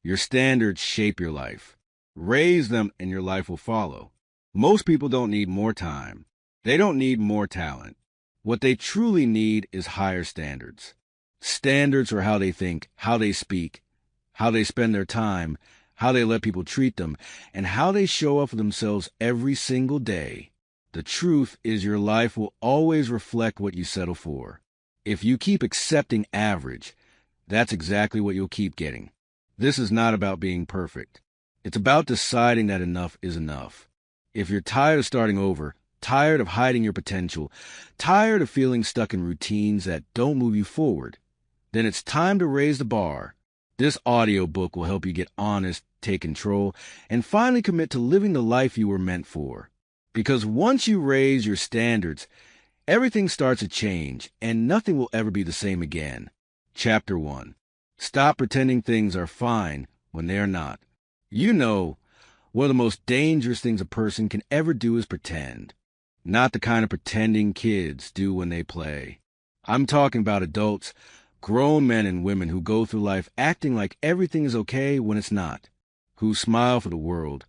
Your standards shape your life. Raise them and your life will follow. Most people don't need more time. They don't need more talent. What they truly need is higher standards. Standards for how they think, how they speak, how they spend their time, how they let people treat them, and how they show up for themselves every single day. The truth is your life will always reflect what you settle for. If you keep accepting average, that's exactly what you'll keep getting. This is not about being perfect. It's about deciding that enough is enough. If you're tired of starting over, tired of hiding your potential, tired of feeling stuck in routines that don't move you forward, then it's time to raise the bar. This audiobook will help you get honest, take control, and finally commit to living the life you were meant for. Because once you raise your standards, everything starts to change, and nothing will ever be the same again. Chapter 1. Stop pretending things are fine when they are not. You know, one of the most dangerous things a person can ever do is pretend. Not the kind of pretending kids do when they play. I'm talking about adults, grown men and women who go through life acting like everything is okay when it's not, who smile for the world,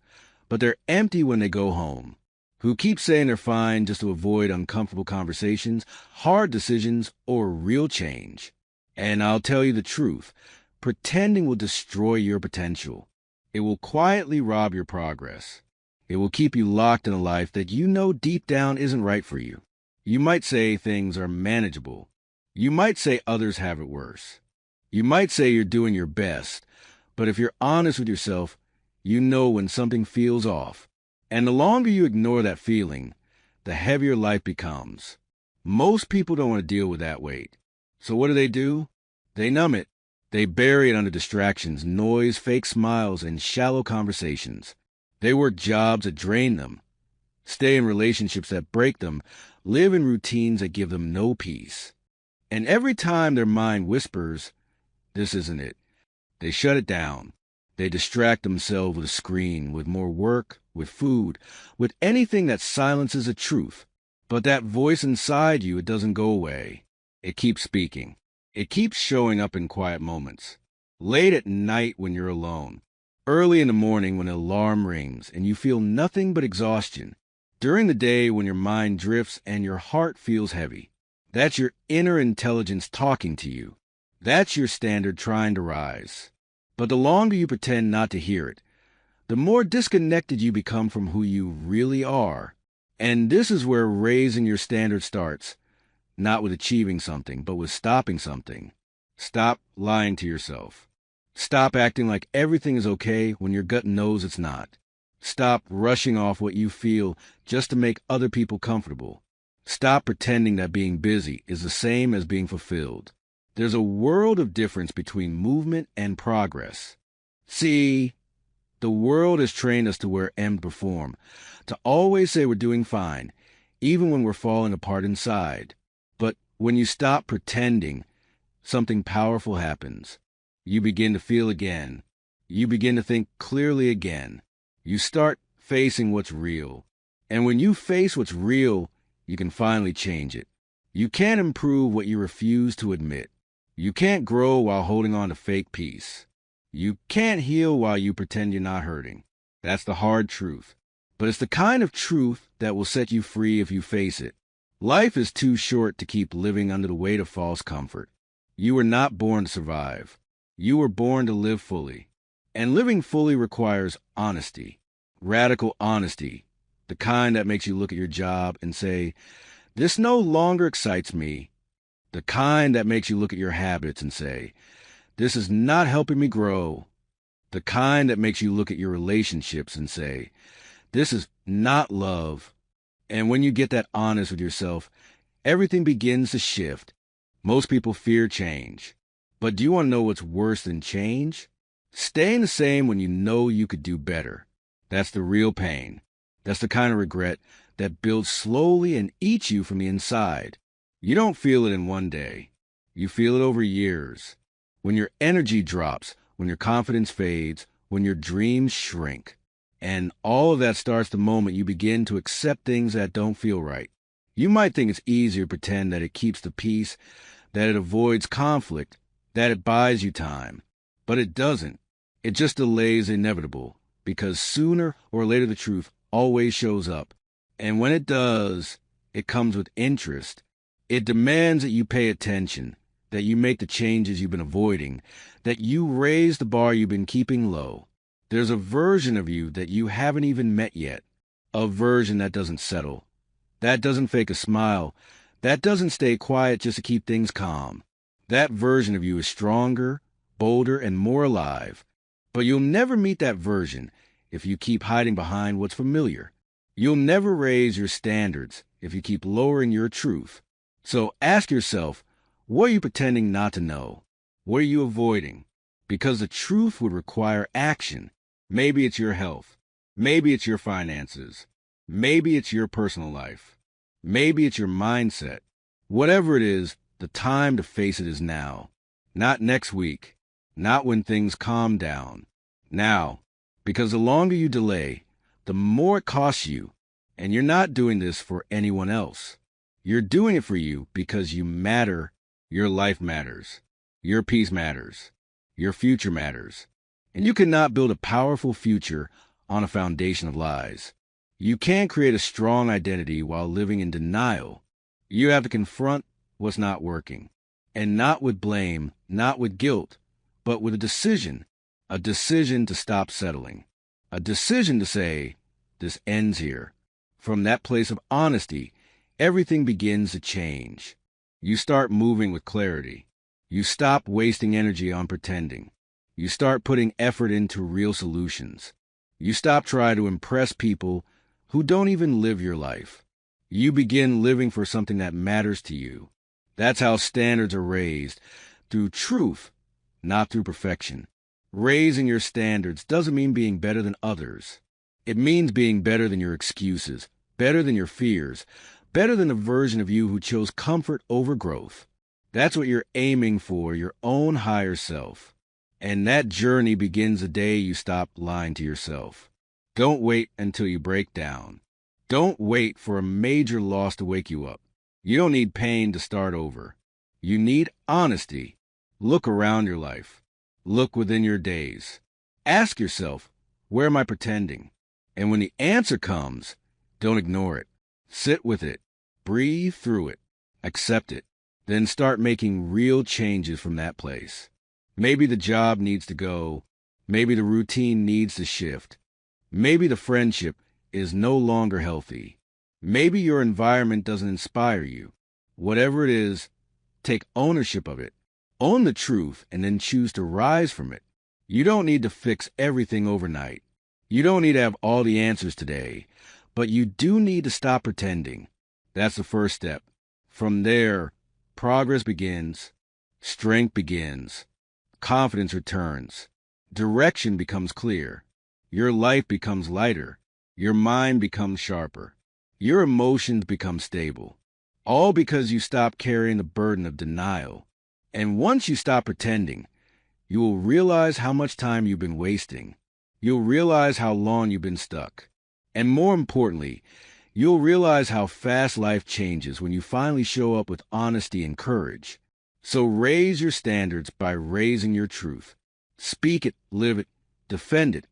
but they're empty when they go home, who keep saying they're fine just to avoid uncomfortable conversations, hard decisions, or real change. And I'll tell you the truth, pretending will destroy your potential. It will quietly rob your progress. It will keep you locked in a life that you know deep down isn't right for you. You might say things are manageable. You might say others have it worse. You might say you're doing your best, but if you're honest with yourself, you know when something feels off. And the longer you ignore that feeling, the heavier life becomes. Most people don't want to deal with that weight. So what do? They numb it. They bury it under distractions, noise, fake smiles, and shallow conversations. They work jobs that drain them, stay in relationships that break them, live in routines that give them no peace. And every time their mind whispers, "This isn't it," they shut it down. They distract themselves with a screen, with more work, with food, with anything that silences the truth. But that voice inside you, it doesn't go away. It keeps speaking. It keeps showing up in quiet moments. Late at night when you're alone. Early in the morning when an alarm rings and you feel nothing but exhaustion. During the day when your mind drifts and your heart feels heavy. That's your inner intelligence talking to you. That's your standard trying to rise. But the longer you pretend not to hear it, the more disconnected you become from who you really are. And this is where raising your standard starts. Not with achieving something, but with stopping something. Stop lying to yourself. Stop acting like everything is okay when your gut knows it's not. Stop rushing off what you feel just to make other people comfortable. Stop pretending that being busy is the same as being fulfilled. There's a world of difference between movement and progress. See, the world has trained us to wear M to perform, to always say we're doing fine, even when we're falling apart inside. But when you stop pretending, something powerful happens. You begin to feel again. You begin to think clearly again. You start facing what's real. And when you face what's real, you can finally change it. You can't improve what you refuse to admit. You can't grow while holding on to fake peace. You can't heal while you pretend you're not hurting. That's the hard truth. But it's the kind of truth that will set you free if you face it. Life is too short to keep living under the weight of false comfort. You were not born to survive. You were born to live fully. And living fully requires honesty. Radical honesty. The kind that makes you look at your job and say, "This no longer excites me." The kind that makes you look at your habits and say, "This is not helping me grow." The kind that makes you look at your relationships and say, "This is not love." And when you get that honest with yourself, everything begins to shift. Most people fear change. But do you want to know what's worse than change? Staying the same when you know you could do better. That's the real pain. That's the kind of regret that builds slowly and eats you from the inside. You don't feel it in one day. You feel it over years. When your energy drops, when your confidence fades, when your dreams shrink. And all of that starts the moment you begin to accept things that don't feel right. You might think it's easier to pretend that it keeps the peace, that it avoids conflict, that it buys you time. But it doesn't. It just delays the inevitable, because sooner or later the truth always shows up. And when it does, it comes with interest. It demands that you pay attention, that you make the changes you've been avoiding, that you raise the bar you've been keeping low. There's a version of you that you haven't even met yet, a version that doesn't settle, that doesn't fake a smile, that doesn't stay quiet just to keep things calm. That version of you is stronger, bolder, and more alive. But you'll never meet that version if you keep hiding behind what's familiar. You'll never raise your standards if you keep lowering your truth. So ask yourself, what are you pretending not to know? What are you avoiding? Because the truth would require action. Maybe it's your health. Maybe it's your finances. Maybe it's your personal life. Maybe it's your mindset. Whatever it is, the time to face it is now. Not next week. Not when things calm down. Now. Because the longer you delay, the more it costs you. And you're not doing this for anyone else. You're doing it for you because you matter. Your life matters. Your peace matters. Your future matters. And you cannot build a powerful future on a foundation of lies. You can't create a strong identity while living in denial. You have to confront what's not working. And not with blame, not with guilt, but with a decision to stop settling. A decision to say, this ends here. From that place of honesty, everything begins to change. You start moving with clarity. You stop wasting energy on pretending. You start putting effort into real solutions. You stop trying to impress people who don't even live your life. You begin living for something that matters to you. That's how standards are raised, through truth, not through perfection. Raising your standards doesn't mean being better than others. It means being better than your excuses, better than your fears, better than the version of you who chose comfort over growth. That's what you're aiming for, your own higher self. And that journey begins the day you stop lying to yourself. Don't wait until you break down. Don't wait for a major loss to wake you up. You don't need pain to start over. You need honesty. Look around your life. Look within your days. Ask yourself, where am I pretending? And when the answer comes, don't ignore it. Sit with it. Breathe through it. Accept it. Then start making real changes from that place. Maybe the job needs to go. Maybe the routine needs to shift. Maybe the friendship is no longer healthy. Maybe your environment doesn't inspire you. Whatever it is, take ownership of it. Own the truth and then choose to rise from it. You don't need to fix everything overnight. You don't need to have all the answers today. But you do need to stop pretending. That's the first step. From there, progress begins. Strength begins. Confidence returns. Direction becomes clear. Your life becomes lighter. Your mind becomes sharper. Your emotions become stable. All because you stop carrying the burden of denial. And once you stop pretending, you will realize how much time you've been wasting. You'll realize how long you've been stuck. And more importantly, you'll realize how fast life changes when you finally show up with honesty and courage. So raise your standards by raising your truth. Speak it, live it, defend it.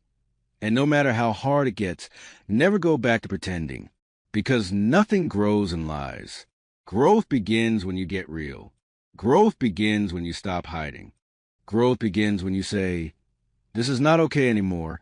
And no matter how hard it gets, never go back to pretending. Because nothing grows in lies. Growth begins when you get real. Growth begins when you stop hiding. Growth begins when you say, this is not okay anymore.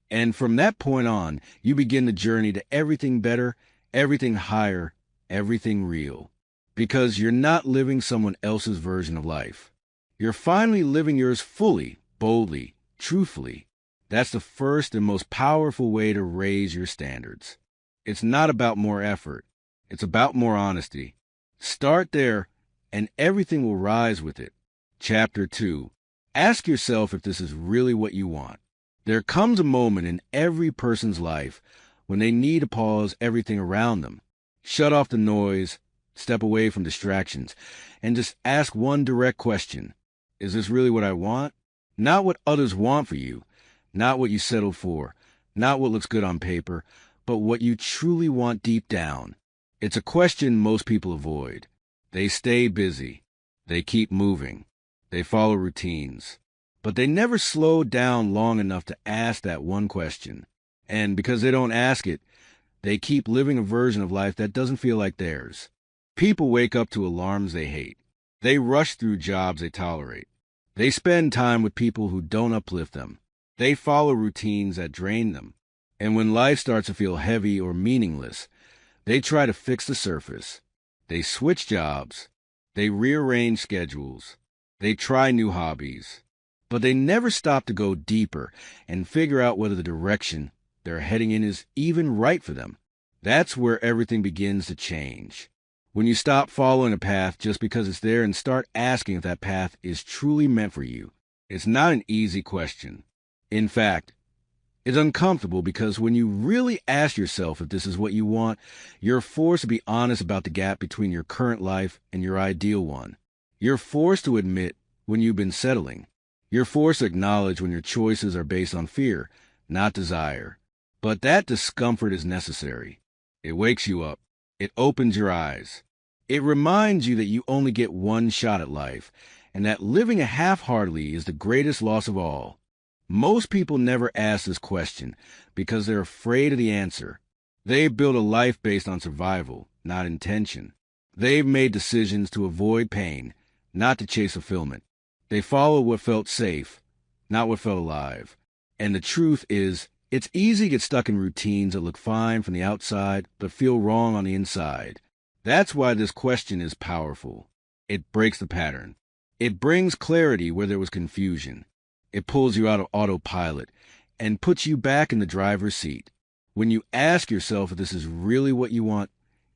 And from that point on, you begin the journey to everything better, everything higher, everything real. Because you're not living someone else's version of life. You're finally living yours fully, boldly, truthfully. That's the first and most powerful way to raise your standards. It's not about more effort. It's about more honesty. Start there, and everything will rise with it. Chapter 2. Ask yourself if this is really what you want. There comes a moment in every person's life when they need to pause everything around them, shut off the noise, step away from distractions, and just ask one direct question. Is this really what I want? Not what others want for you, not what you settled for, not what looks good on paper, but what you truly want deep down. It's a question most people avoid. They stay busy. They keep moving. They follow routines. But they never slow down long enough to ask that one question. And because they don't ask it, they keep living a version of life that doesn't feel like theirs. People wake up to alarms they hate. They rush through jobs they tolerate. They spend time with people who don't uplift them. They follow routines that drain them. And when life starts to feel heavy or meaningless, they try to fix the surface. They switch jobs. They rearrange schedules. They try new hobbies. But they never stop to go deeper and figure out whether the direction they're heading in is even right for them. That's where everything begins to change. When you stop following a path just because it's there and start asking if that path is truly meant for you. It's not an easy question. In fact, it's uncomfortable because when you really ask yourself if this is what you want, you're forced to be honest about the gap between your current life and your ideal one. You're forced to admit when you've been settling. You're forced to acknowledge when your choices are based on fear, not desire. But that discomfort is necessary. It wakes you up. It opens your eyes. It reminds you that you only get one shot at life, and that living half-heartedly is the greatest loss of all. Most people never ask this question because they're afraid of the answer. They've built a life based on survival, not intention. They've made decisions to avoid pain, not to chase fulfillment. They followed what felt safe, not what felt alive. And the truth is, it's easy to get stuck in routines that look fine from the outside but feel wrong on the inside. That's why this question is powerful. It breaks the pattern. It brings clarity where there was confusion. It pulls you out of autopilot and puts you back in the driver's seat. When you ask yourself if this is really what you want,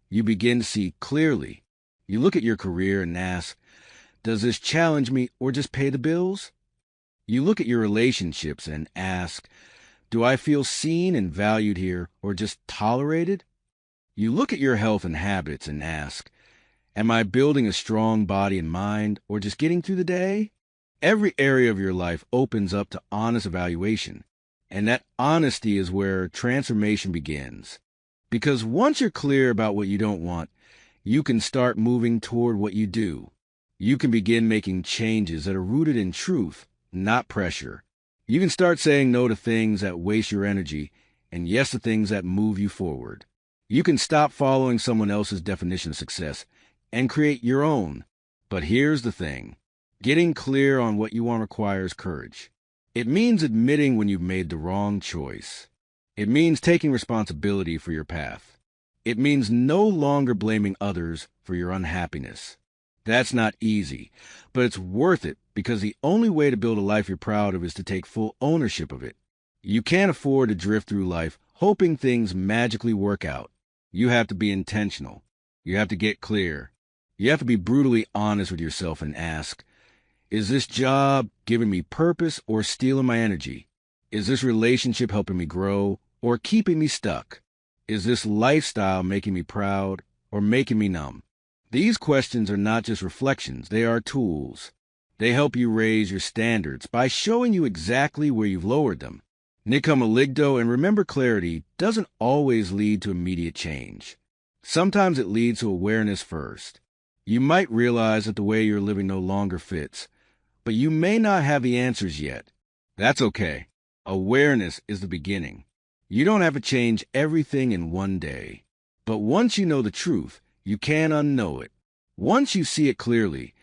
you begin to see clearly. You look at your career and ask, does this challenge me or just pay the bills? You look at your relationships and ask, do I feel seen and valued here or just tolerated? You look at your health and habits and ask, am I building a strong body and mind or just getting through the day? Every area of your life opens up to honest evaluation, and that honesty is where transformation begins. Because once you're clear about what you don't want, you can start moving toward what you do. You can begin making changes that are rooted in truth, not pressure. You can start saying no to things that waste your energy and yes to things that move you forward. You can stop following someone else's definition of success and create your own. But here's the thing. Getting clear on what you want requires courage. It means admitting when you've made the wrong choice. It means taking responsibility for your path. It means no longer blaming others for your unhappiness. That's not easy, but it's worth it because the only way to build a life you're proud of is to take full ownership of it. You can't afford to drift through life hoping things magically work out. You have to be intentional. You have to get clear. You have to be brutally honest with yourself and ask, is this job giving me purpose or stealing my energy? Is this relationship helping me grow or keeping me stuck? Is this lifestyle making me proud or making me numb? These questions are not just reflections, they are tools. They help you raise your standards by showing you exactly where you've lowered them. Nicum Aligdo and remember clarity doesn't always lead to immediate change. Sometimes it leads to awareness first. You might realize that the way you're living no longer fits, but you may not have the answers yet. That's okay. Awareness is the beginning. You don't have to change everything in one day. But once you know the truth, you can't unknow it. Once you see it clearly,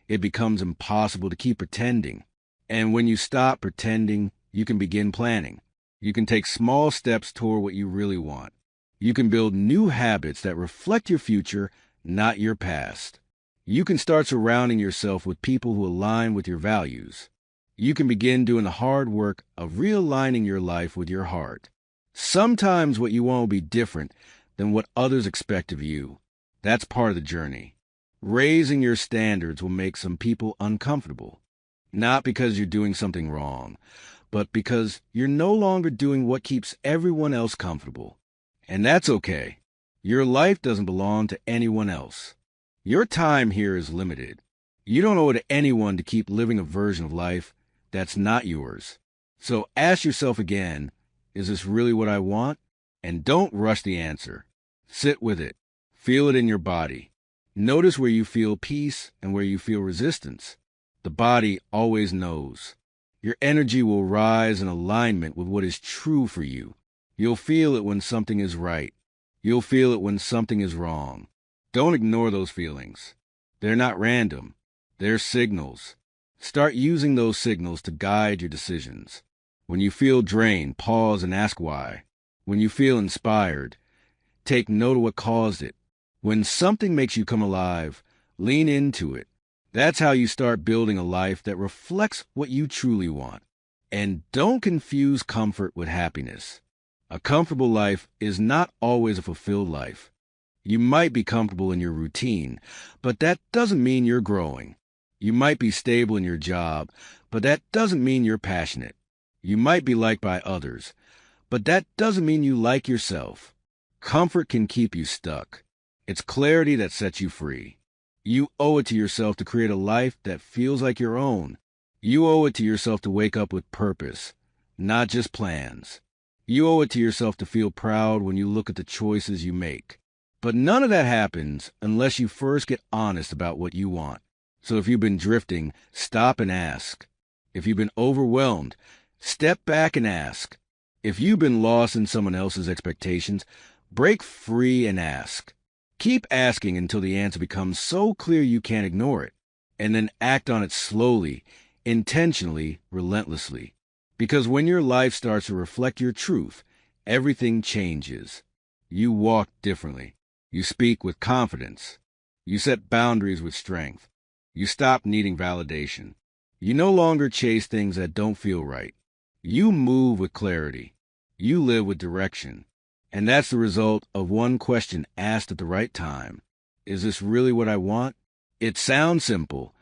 it becomes impossible to keep pretending. And when you stop pretending, you can begin planning. You can take small steps toward what you really want. You can build new habits that reflect your future, not your past. You can start surrounding yourself with people who align with your values. You can begin doing the hard work of realigning your life with your heart. Sometimes what you want will be different than what others expect of you. That's part of the journey. Raising your standards will make some people uncomfortable. Not because you're doing something wrong, but because you're no longer doing what keeps everyone else comfortable. And that's okay. Your life doesn't belong to anyone else. Your time here is limited. You don't owe it to anyone to keep living a version of life that's not yours. So ask yourself again, is this really what I want? And don't rush the answer. Sit with it. Feel it in your body. Notice where you feel peace and where you feel resistance. The body always knows. Your energy will rise in alignment with what is true for you. You'll feel it when something is right. You'll feel it when something is wrong. Don't ignore those feelings. They're not random. They're signals. Start using those signals to guide your decisions. When you feel drained, pause and ask why. When you feel inspired, take note of what caused it. When something makes you come alive, lean into it. That's how you start building a life that reflects what you truly want. And don't confuse comfort with happiness. A comfortable life is not always a fulfilled life. You might be comfortable in your routine, but that doesn't mean you're growing. You might be stable in your job, but that doesn't mean you're passionate. You might be liked by others, but that doesn't mean you like yourself. Comfort can keep you stuck. It's clarity that sets you free. You owe it to yourself to create a life that feels like your own. You owe it to yourself to wake up with purpose, not just plans. You owe it to yourself to feel proud when you look at the choices you make. But none of that happens unless you first get honest about what you want. So if you've been drifting, stop and ask. If you've been overwhelmed, step back and ask. If you've been lost in someone else's expectations, break free and ask. Keep asking until the answer becomes so clear you can't ignore it, and then act on it slowly, intentionally, relentlessly. Because when your life starts to reflect your truth, everything changes. You walk differently. You speak with confidence. You set boundaries with strength. You stop needing validation. You no longer chase things that don't feel right. You move with clarity. You live with direction. And that's the result of one question asked at the right time. Is this really what I want? It sounds simple,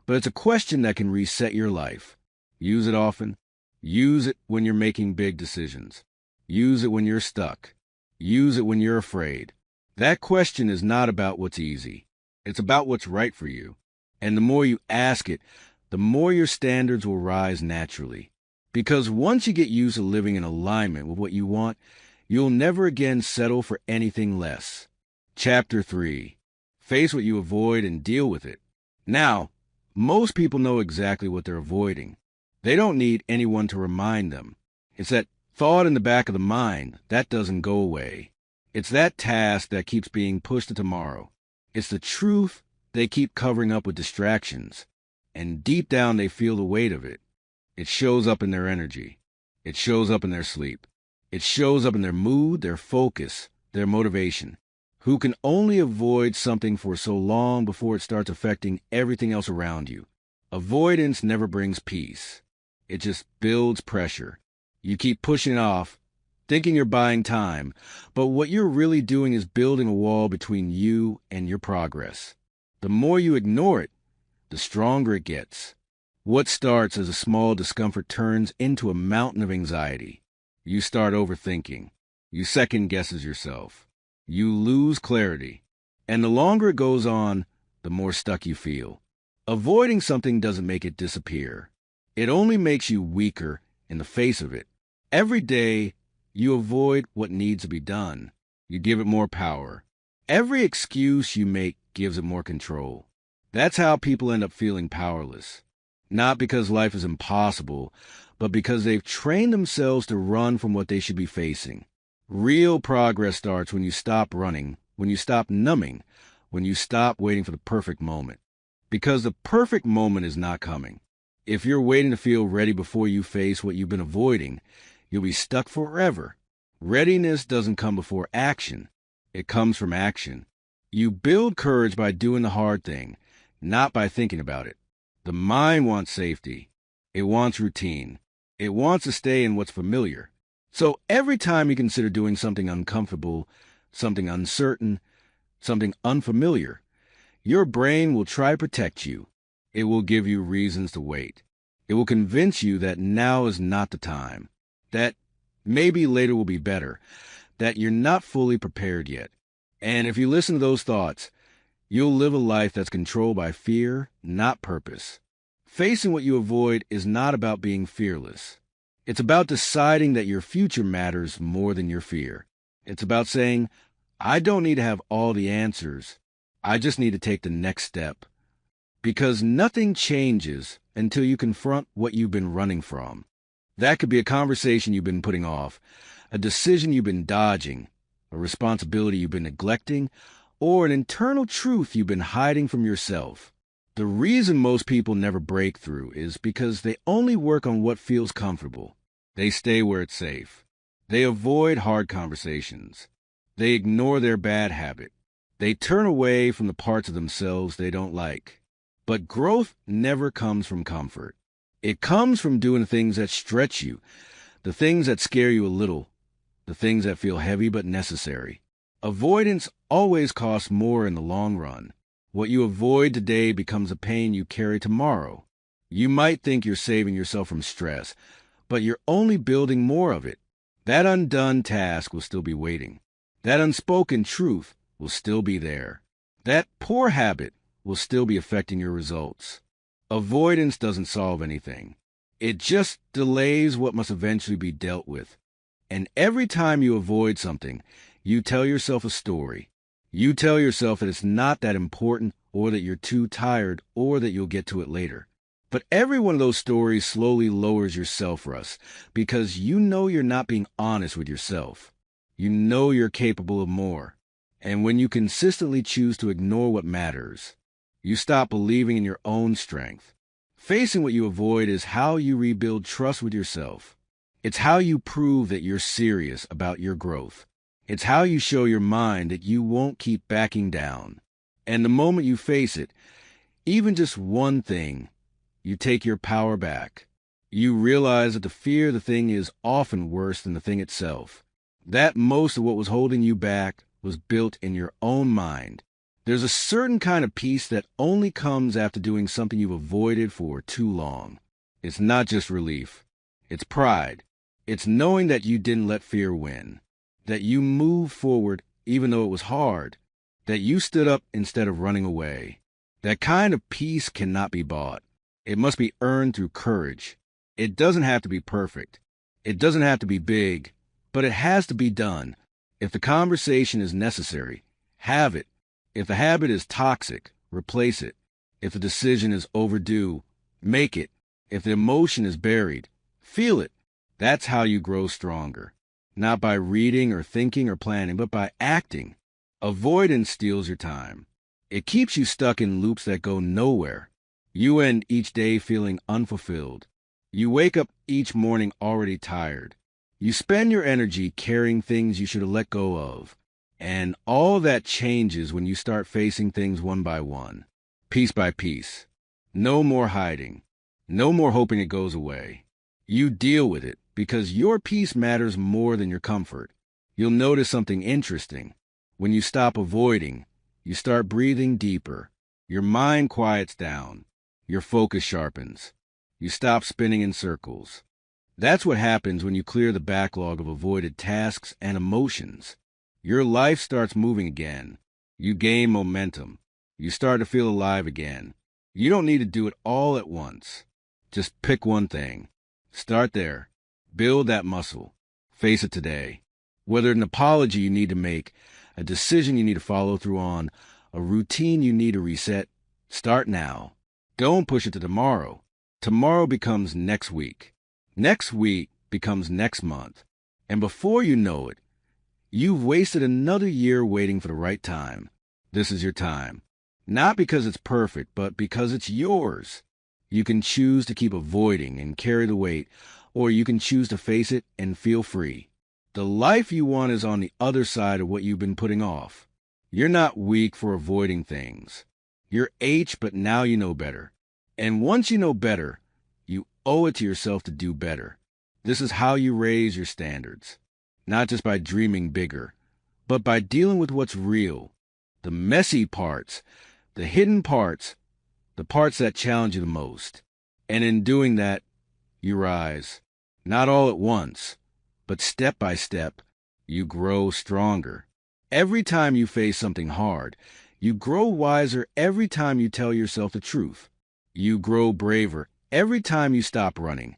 but it's a question that can reset your life. Use it often. Use it when you're making big decisions. Use it when you're stuck. Use it when you're afraid. That question is not about what's easy. It's about what's right for you. And the more you ask it, the more your standards will rise naturally. Because once you get used to living in alignment with what you want, you'll never again settle for anything less. Chapter 3. Face what you avoid and deal with it. Now, most people know exactly what they're avoiding. They don't need anyone to remind them. It's that thought in the back of the mind that doesn't go away. It's that task that keeps being pushed to tomorrow. It's the truth they keep covering up with distractions. And deep down they feel the weight of it. It shows up in their energy. It shows up in their sleep. It shows up in their mood, their focus, their motivation. Who can only avoid something for so long before it starts affecting everything else around you? Avoidance never brings peace. It just builds pressure. You keep pushing off, thinking you're buying time, but what you're really doing is building a wall between you and your progress. The more you ignore it, the stronger it gets. What starts as a small discomfort turns into a mountain of anxiety. You start overthinking. You second guesses yourself. You lose clarity. And the longer it goes on, the more stuck you feel. Avoiding something doesn't make it disappear. It only makes you weaker in the face of it. Every day, you avoid what needs to be done. You give it more power. Every excuse you make gives it more control. That's how people end up feeling powerless. Not because life is impossible, but because they've trained themselves to run from what they should be facing. Real progress starts when you stop running, when you stop numbing, when you stop waiting for the perfect moment. Because the perfect moment is not coming. If you're waiting to feel ready before you face what you've been avoiding, you'll be stuck forever. Readiness doesn't come before action. It comes from action. You build courage by doing the hard thing, not by thinking about it. The mind wants safety. It wants routine. It wants to stay in what's familiar. So every time you consider doing something uncomfortable, something uncertain, something unfamiliar, your brain will try to protect you. It will give you reasons to wait. It will convince you that now is not the time, that maybe later will be better, that you're not fully prepared yet. And if you listen to those thoughts, you'll live a life that's controlled by fear, not purpose. Facing what you avoid is not about being fearless. It's about deciding that your future matters more than your fear. It's about saying, I don't need to have all the answers. I just need to take the next step. Because nothing changes until you confront what you've been running from. That could be a conversation you've been putting off, a decision you've been dodging, a responsibility you've been neglecting, or an internal truth you've been hiding from yourself. The reason most people never break through is because they only work on what feels comfortable. They stay where it's safe. They avoid hard conversations. They ignore their bad habit. They turn away from the parts of themselves they don't like. But growth never comes from comfort. It comes from doing the things that stretch you, the things that scare you a little, the things that feel heavy but necessary. Avoidance always costs more in the long run. What you avoid today becomes a pain you carry tomorrow. You might think you're saving yourself from stress, but you're only building more of it. That undone task will still be waiting. That unspoken truth will still be there. That poor habit will still be affecting your results. Avoidance doesn't solve anything. It just delays what must eventually be dealt with. And every time you avoid something, you tell yourself a story. You tell yourself that it's not that important, or that you're too tired, or that you'll get to it later. But every one of those stories slowly lowers your self-worth, because you know you're not being honest with yourself. You know you're capable of more. And when you consistently choose to ignore what matters, you stop believing in your own strength. Facing what you avoid is how you rebuild trust with yourself. It's how you prove that you're serious about your growth. It's how you show your mind that you won't keep backing down. And the moment you face it, even just one thing, you take your power back. You realize that the fear of the thing is often worse than the thing itself. That most of what was holding you back was built in your own mind. There's a certain kind of peace that only comes after doing something you've avoided for too long. It's not just relief. It's pride. It's knowing that you didn't let fear win. That you moved forward even though it was hard. That you stood up instead of running away. That kind of peace cannot be bought. It must be earned through courage. It doesn't have to be perfect. It doesn't have to be big. But it has to be done. If the conversation is necessary, have it. If the habit is toxic, replace it. If the decision is overdue, make it. If the emotion is buried, feel it. That's how you grow stronger. Not by reading or thinking or planning, but by acting. Avoidance steals your time. It keeps you stuck in loops that go nowhere. You end each day feeling unfulfilled. You wake up each morning already tired. You spend your energy carrying things you should have let go of. And all that changes when you start facing things one by one, piece by piece. No more hiding. No more hoping it goes away. You deal with it because your peace matters more than your comfort. You'll notice something interesting. When you stop avoiding, you start breathing deeper. Your mind quiets down. Your focus sharpens. You stop spinning in circles. That's what happens when you clear the backlog of avoided tasks and emotions. Your life starts moving again. You gain momentum. You start to feel alive again. You don't need to do it all at once. Just pick one thing. Start there. Build that muscle. Face it today. Whether an apology you need to make, a decision you need to follow through on, a routine you need to reset, start now. Don't push it to tomorrow. Tomorrow becomes next week. Next week becomes next month. And before you know it, you've wasted another year waiting for the right time. This is your time. Not because it's perfect, but because it's yours. You can choose to keep avoiding and carry the weight, or you can choose to face it and feel free. The life you want is on the other side of what you've been putting off. You're not weak for avoiding things. You're H, but now you know better. And once you know better, you owe it to yourself to do better. This is how you raise your standards. Not just by dreaming bigger, but by dealing with what's real. The messy parts, the hidden parts, the parts that challenge you the most. And in doing that, you rise. Not all at once, but step by step, you grow stronger. Every time you face something hard, you grow wiser every time you tell yourself the truth. You grow braver every time you stop running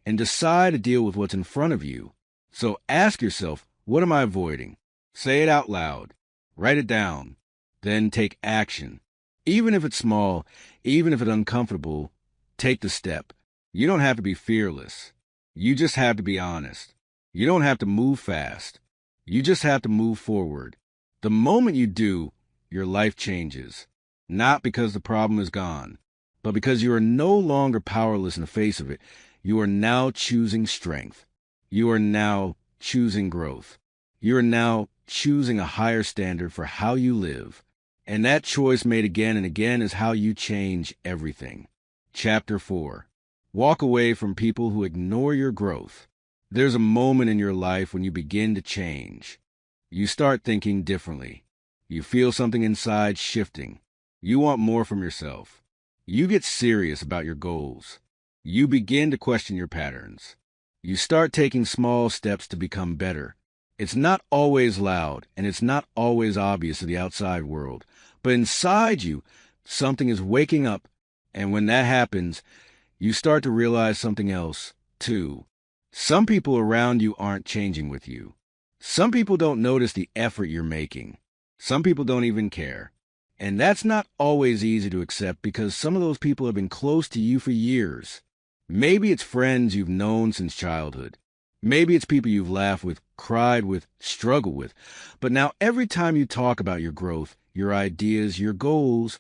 and decide to deal with what's in front of you. So ask yourself, what am I avoiding? Say it out loud. Write it down. Then take action. Even if it's small, Even if it's uncomfortable, take the step. You don't have to be fearless. You just have to be honest. You don't have to move fast. You just have to move forward. The moment you do, your life changes. Not because the problem is gone, but because you are no longer powerless in the face of it. You are now choosing strength. You are now choosing growth. You are now choosing a higher standard for how you live. And that choice made again and again is how you change everything. Chapter 4. Walk away from people who ignore your growth. There's a moment in your life when you begin to change. You start thinking differently. You feel something inside shifting. You want more from yourself. You get serious about your goals. You begin to question your patterns. You start taking small steps to become better. It's not always loud, and it's not always obvious to the outside world. But inside you, something is waking up, and when that happens, you start to realize something else, too. Some people around you aren't changing with you. Some people don't notice the effort you're making. Some people don't even care. And that's not always easy to accept because some of those people have been close to you for years. Maybe it's friends you've known since childhood. Maybe it's people you've laughed with, cried with, struggled with. But now every time you talk about your growth, your ideas, your goals,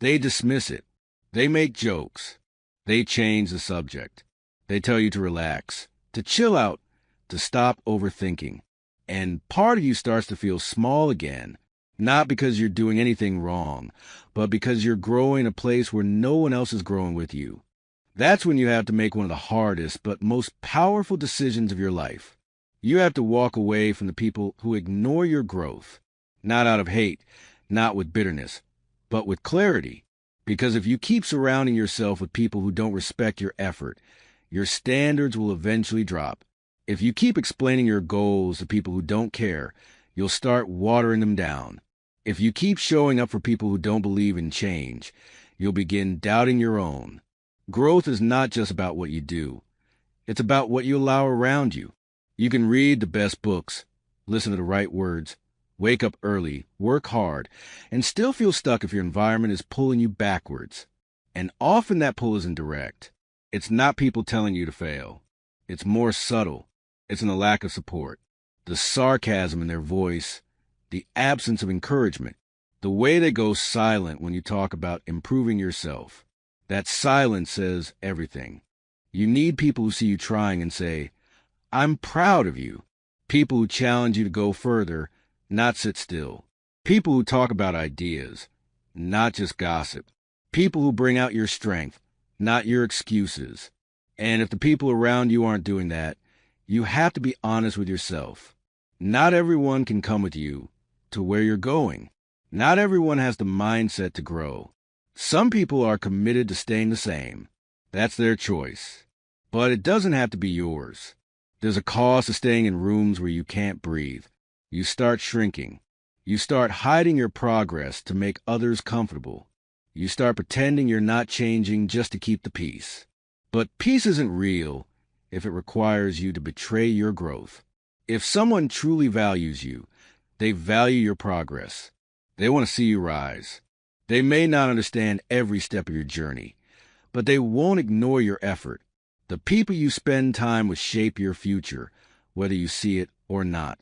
they dismiss it. They make jokes. They change the subject. They tell you to relax, to chill out, to stop overthinking. And part of you starts to feel small again, not because you're doing anything wrong, but because you're growing a place where no one else is growing with you. That's when you have to make one of the hardest but most powerful decisions of your life. You have to walk away from the people who ignore your growth, not out of hate, not with bitterness, but with clarity. Because if you keep surrounding yourself with people who don't respect your effort, your standards will eventually drop. If you keep explaining your goals to people who don't care, you'll start watering them down. If you keep showing up for people who don't believe in change, you'll begin doubting your own. Growth is not just about what you do. It's about what you allow around you. You can read the best books, listen to the right words, wake up early, work hard, and still feel stuck if your environment is pulling you backwards. And often that pull isn't direct. It's not people telling you to fail. It's more subtle. It's in the lack of support, the sarcasm in their voice, the absence of encouragement, the way they go silent when you talk about improving yourself. That silence says everything. You need people who see you trying and say, "I'm proud of you." People who challenge you to go further, not sit still. People who talk about ideas, not just gossip. People who bring out your strength, not your excuses. And if the people around you aren't doing that, you have to be honest with yourself. Not everyone can come with you to where you're going. Not everyone has the mindset to grow. Some people are committed to staying the same. That's their choice. But it doesn't have to be yours. There's a cost to staying in rooms where you can't breathe. You start shrinking. You start hiding your progress to make others comfortable. You start pretending you're not changing just to keep the peace. But peace isn't real if it requires you to betray your growth. If someone truly values you, they value your progress. They want to see you rise. They may not understand every step of your journey, but they won't ignore your effort. The people you spend time with shape your future, whether you see it or not.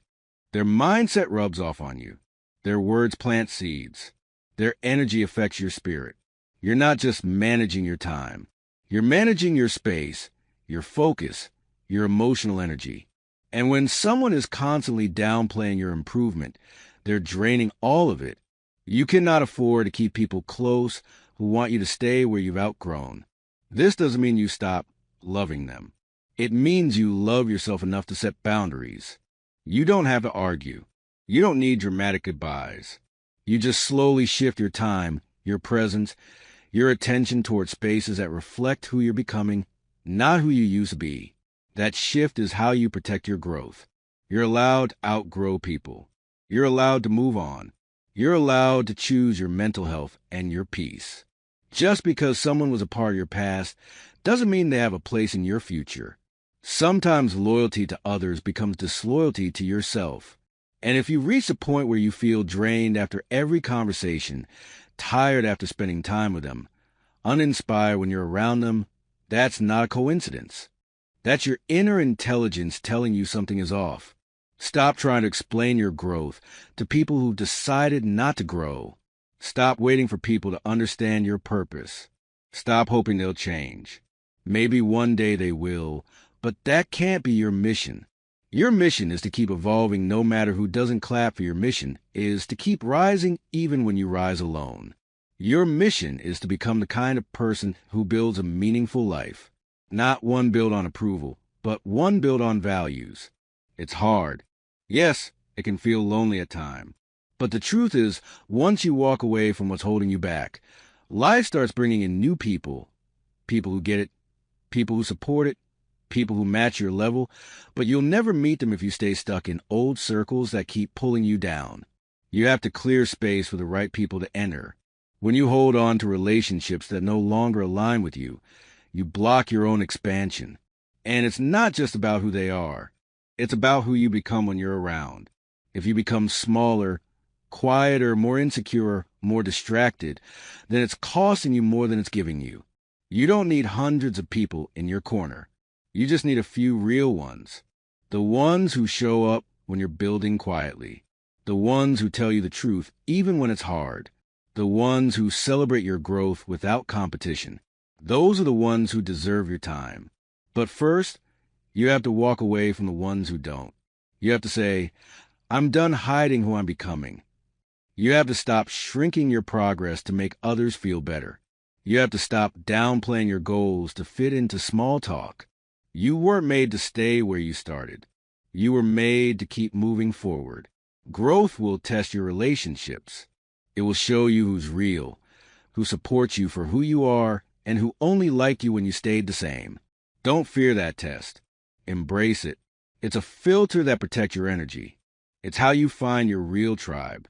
Their mindset rubs off on you. Their words plant seeds. Their energy affects your spirit. You're not just managing your time. You're managing your space, your focus, your emotional energy. And when someone is constantly downplaying your improvement, they're draining all of it. You cannot afford to keep people close who want you to stay where you've outgrown. This doesn't mean you stop loving them. It means you love yourself enough to set boundaries. You don't have to argue. You don't need dramatic goodbyes. You just slowly shift your time, your presence, your attention toward spaces that reflect who you're becoming, not who you used to be. That shift is how you protect your growth. You're allowed to outgrow people. You're allowed to move on. You're allowed to choose your mental health and your peace. Just because someone was a part of your past doesn't mean they have a place in your future. Sometimes loyalty to others becomes disloyalty to yourself. And if you reach a point where you feel drained after every conversation, tired after spending time with them, uninspired when you're around them, that's not a coincidence. That's your inner intelligence telling you something is off. Stop trying to explain your growth to people who've decided not to grow. Stop waiting for people to understand your purpose. Stop hoping they'll change. Maybe one day they will, but that can't be your mission. Your mission is to keep evolving no matter who doesn't clap for your mission, is to keep rising even when you rise alone. Your mission is to become the kind of person who builds a meaningful life. Not one built on approval, but one built on values. It's hard. Yes, it can feel lonely at times. But the truth is, once you walk away from what's holding you back, life starts bringing in new people. People who get it, people who support it, people who match your level, but you'll never meet them if you stay stuck in old circles that keep pulling you down. You have to clear space for the right people to enter. When you hold on to relationships that no longer align with you, you block your own expansion. And it's not just about who they are. It's about who you become when you're around. If you become smaller, quieter, more insecure, more distracted, then it's costing you more than it's giving you. You don't need hundreds of people in your corner. You just need a few real ones. The ones who show up when you're building quietly. The ones who tell you the truth even when it's hard. The ones who celebrate your growth without competition. Those are the ones who deserve your time. But first, you have to walk away from the ones who don't. You have to say, I'm done hiding who I'm becoming. You have to stop shrinking your progress to make others feel better. You have to stop downplaying your goals to fit into small talk. You weren't made to stay where you started. You were made to keep moving forward. Growth will test your relationships. It will show you who's real, who supports you for who you are, and who only liked you when you stayed the same. Don't fear that test. Embrace it. It's a filter that protects your energy. It's how you find your real tribe.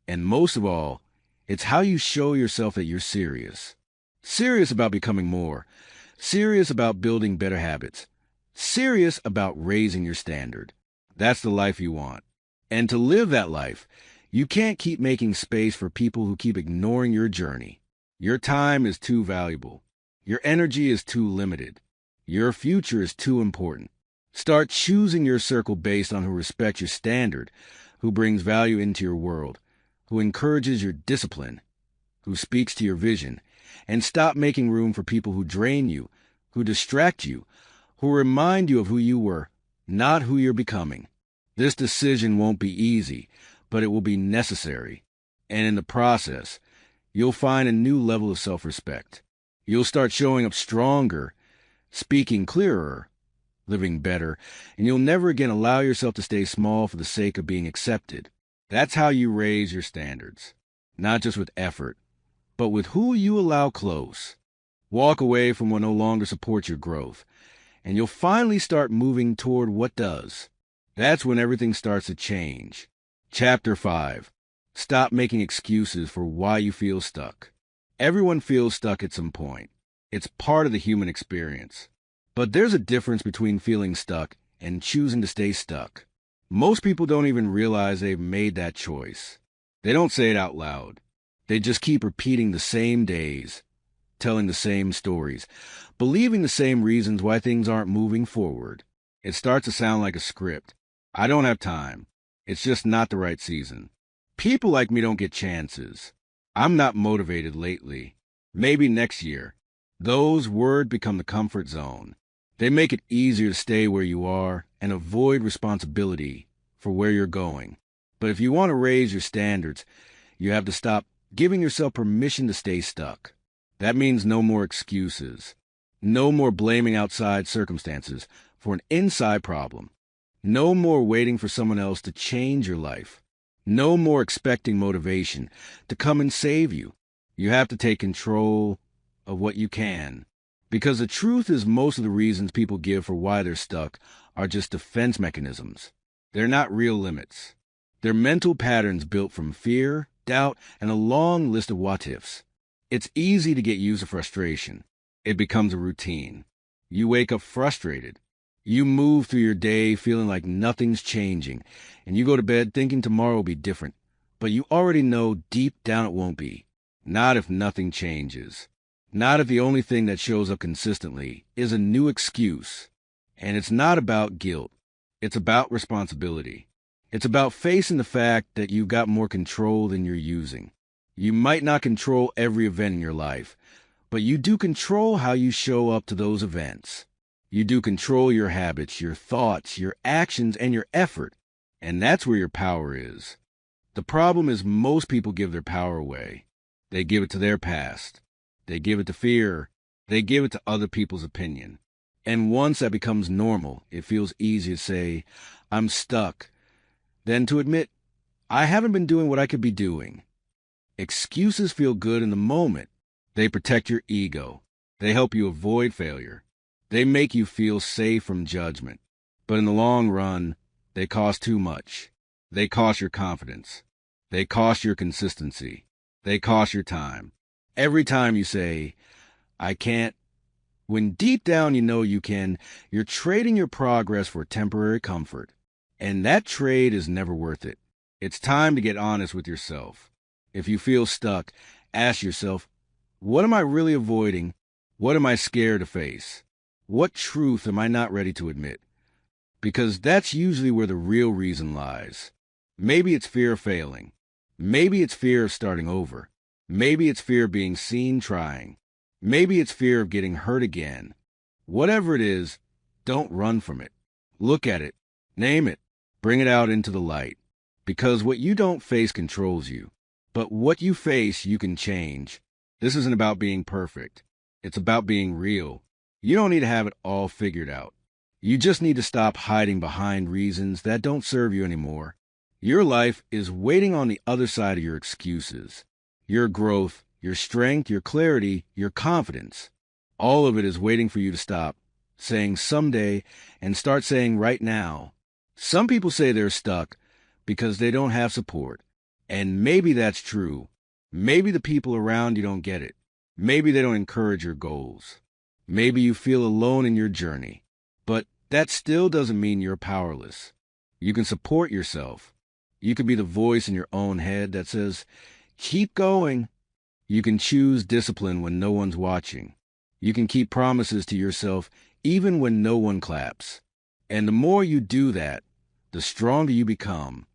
And most of all, it's how you show yourself that you're serious. Serious about becoming more. Serious about building better habits. Serious about raising your standard. That's the life you want. And to live that life, you can't keep making space for people who keep ignoring your journey. Your time is too valuable. Your energy is too limited. Your future is too important. Start choosing your circle based on who respects your standard, who brings value into your world, who encourages your discipline, who speaks to your vision, and stop making room for people who drain you, who distract you, who remind you of who you were, not who you're becoming. This decision won't be easy, but it will be necessary. And in the process, you'll find a new level of self-respect. You'll start showing up stronger, speaking clearer, living better, and you'll never again allow yourself to stay small for the sake of being accepted. That's how you raise your standards, not just with effort, but with who you allow close. Walk away from what no longer supports your growth, and you'll finally start moving toward what does. That's when everything starts to change. Chapter 5. Stop making excuses for why you feel stuck. Everyone feels stuck at some point. It's part of the human experience. But there's a difference between feeling stuck and choosing to stay stuck. Most people don't even realize they've made that choice. They don't say it out loud. They just keep repeating the same days, telling the same stories, believing the same reasons why things aren't moving forward. It starts to sound like a script. I don't have time. It's just not the right season. People like me don't get chances. I'm not motivated lately. Maybe next year. Those words become the comfort zone. They make it easier to stay where you are and avoid responsibility for where you're going. But if you want to raise your standards, you have to stop giving yourself permission to stay stuck. That means no more excuses. No more blaming outside circumstances for an inside problem. No more waiting for someone else to change your life. No more expecting motivation to come and save you. You have to take control of what you can. Because the truth is most of the reasons people give for why they're stuck are just defense mechanisms. They're not real limits. They're mental patterns built from fear, doubt, and a long list of what-ifs. It's easy to get used to frustration. It becomes a routine. You wake up frustrated. You move through your day feeling like nothing's changing, and you go to bed thinking tomorrow will be different. But you already know deep down it won't be. Not if nothing changes. Not if the only thing that shows up consistently is a new excuse. And it's not about guilt. It's about responsibility. It's about facing the fact that you've got more control than you're using. You might not control every event in your life, but you do control how you show up to those events. You do control your habits, your thoughts, your actions, and your effort. And that's where your power is. The problem is most people give their power away. They give it to their past. They give it to fear. They give it to other people's opinion. And once that becomes normal, it feels easy to say, I'm stuck, than to admit, I haven't been doing what I could be doing. Excuses feel good in the moment. They protect your ego. They help you avoid failure. They make you feel safe from judgment. But in the long run, they cost too much. They cost your confidence. They cost your consistency. They cost your time. Every time you say, I can't, when deep down you know you can, you're trading your progress for temporary comfort. And that trade is never worth it. It's time to get honest with yourself. If you feel stuck, ask yourself, what am I really avoiding? What am I scared to face? What truth am I not ready to admit? Because that's usually where the real reason lies. Maybe it's fear of failing. Maybe it's fear of starting over. Maybe it's fear of being seen trying. Maybe it's fear of getting hurt again. Whatever it is, don't run from it. Look at it. Name it. Bring it out into the light. Because what you don't face controls you. But what you face, you can change. This isn't about being perfect. It's about being real. You don't need to have it all figured out. You just need to stop hiding behind reasons that don't serve you anymore. Your life is waiting on the other side of your excuses. Your growth, your strength, your clarity, your confidence. All of it is waiting for you to stop saying someday and start saying right now. Some people say they're stuck because they don't have support. And maybe that's true. Maybe the people around you don't get it. Maybe they don't encourage your goals. Maybe you feel alone in your journey. But that still doesn't mean you're powerless. You can support yourself. You can be the voice in your own head that says, keep going. You can choose discipline when no one's watching. You can keep promises to yourself even when no one claps. And the more you do that, the stronger you become.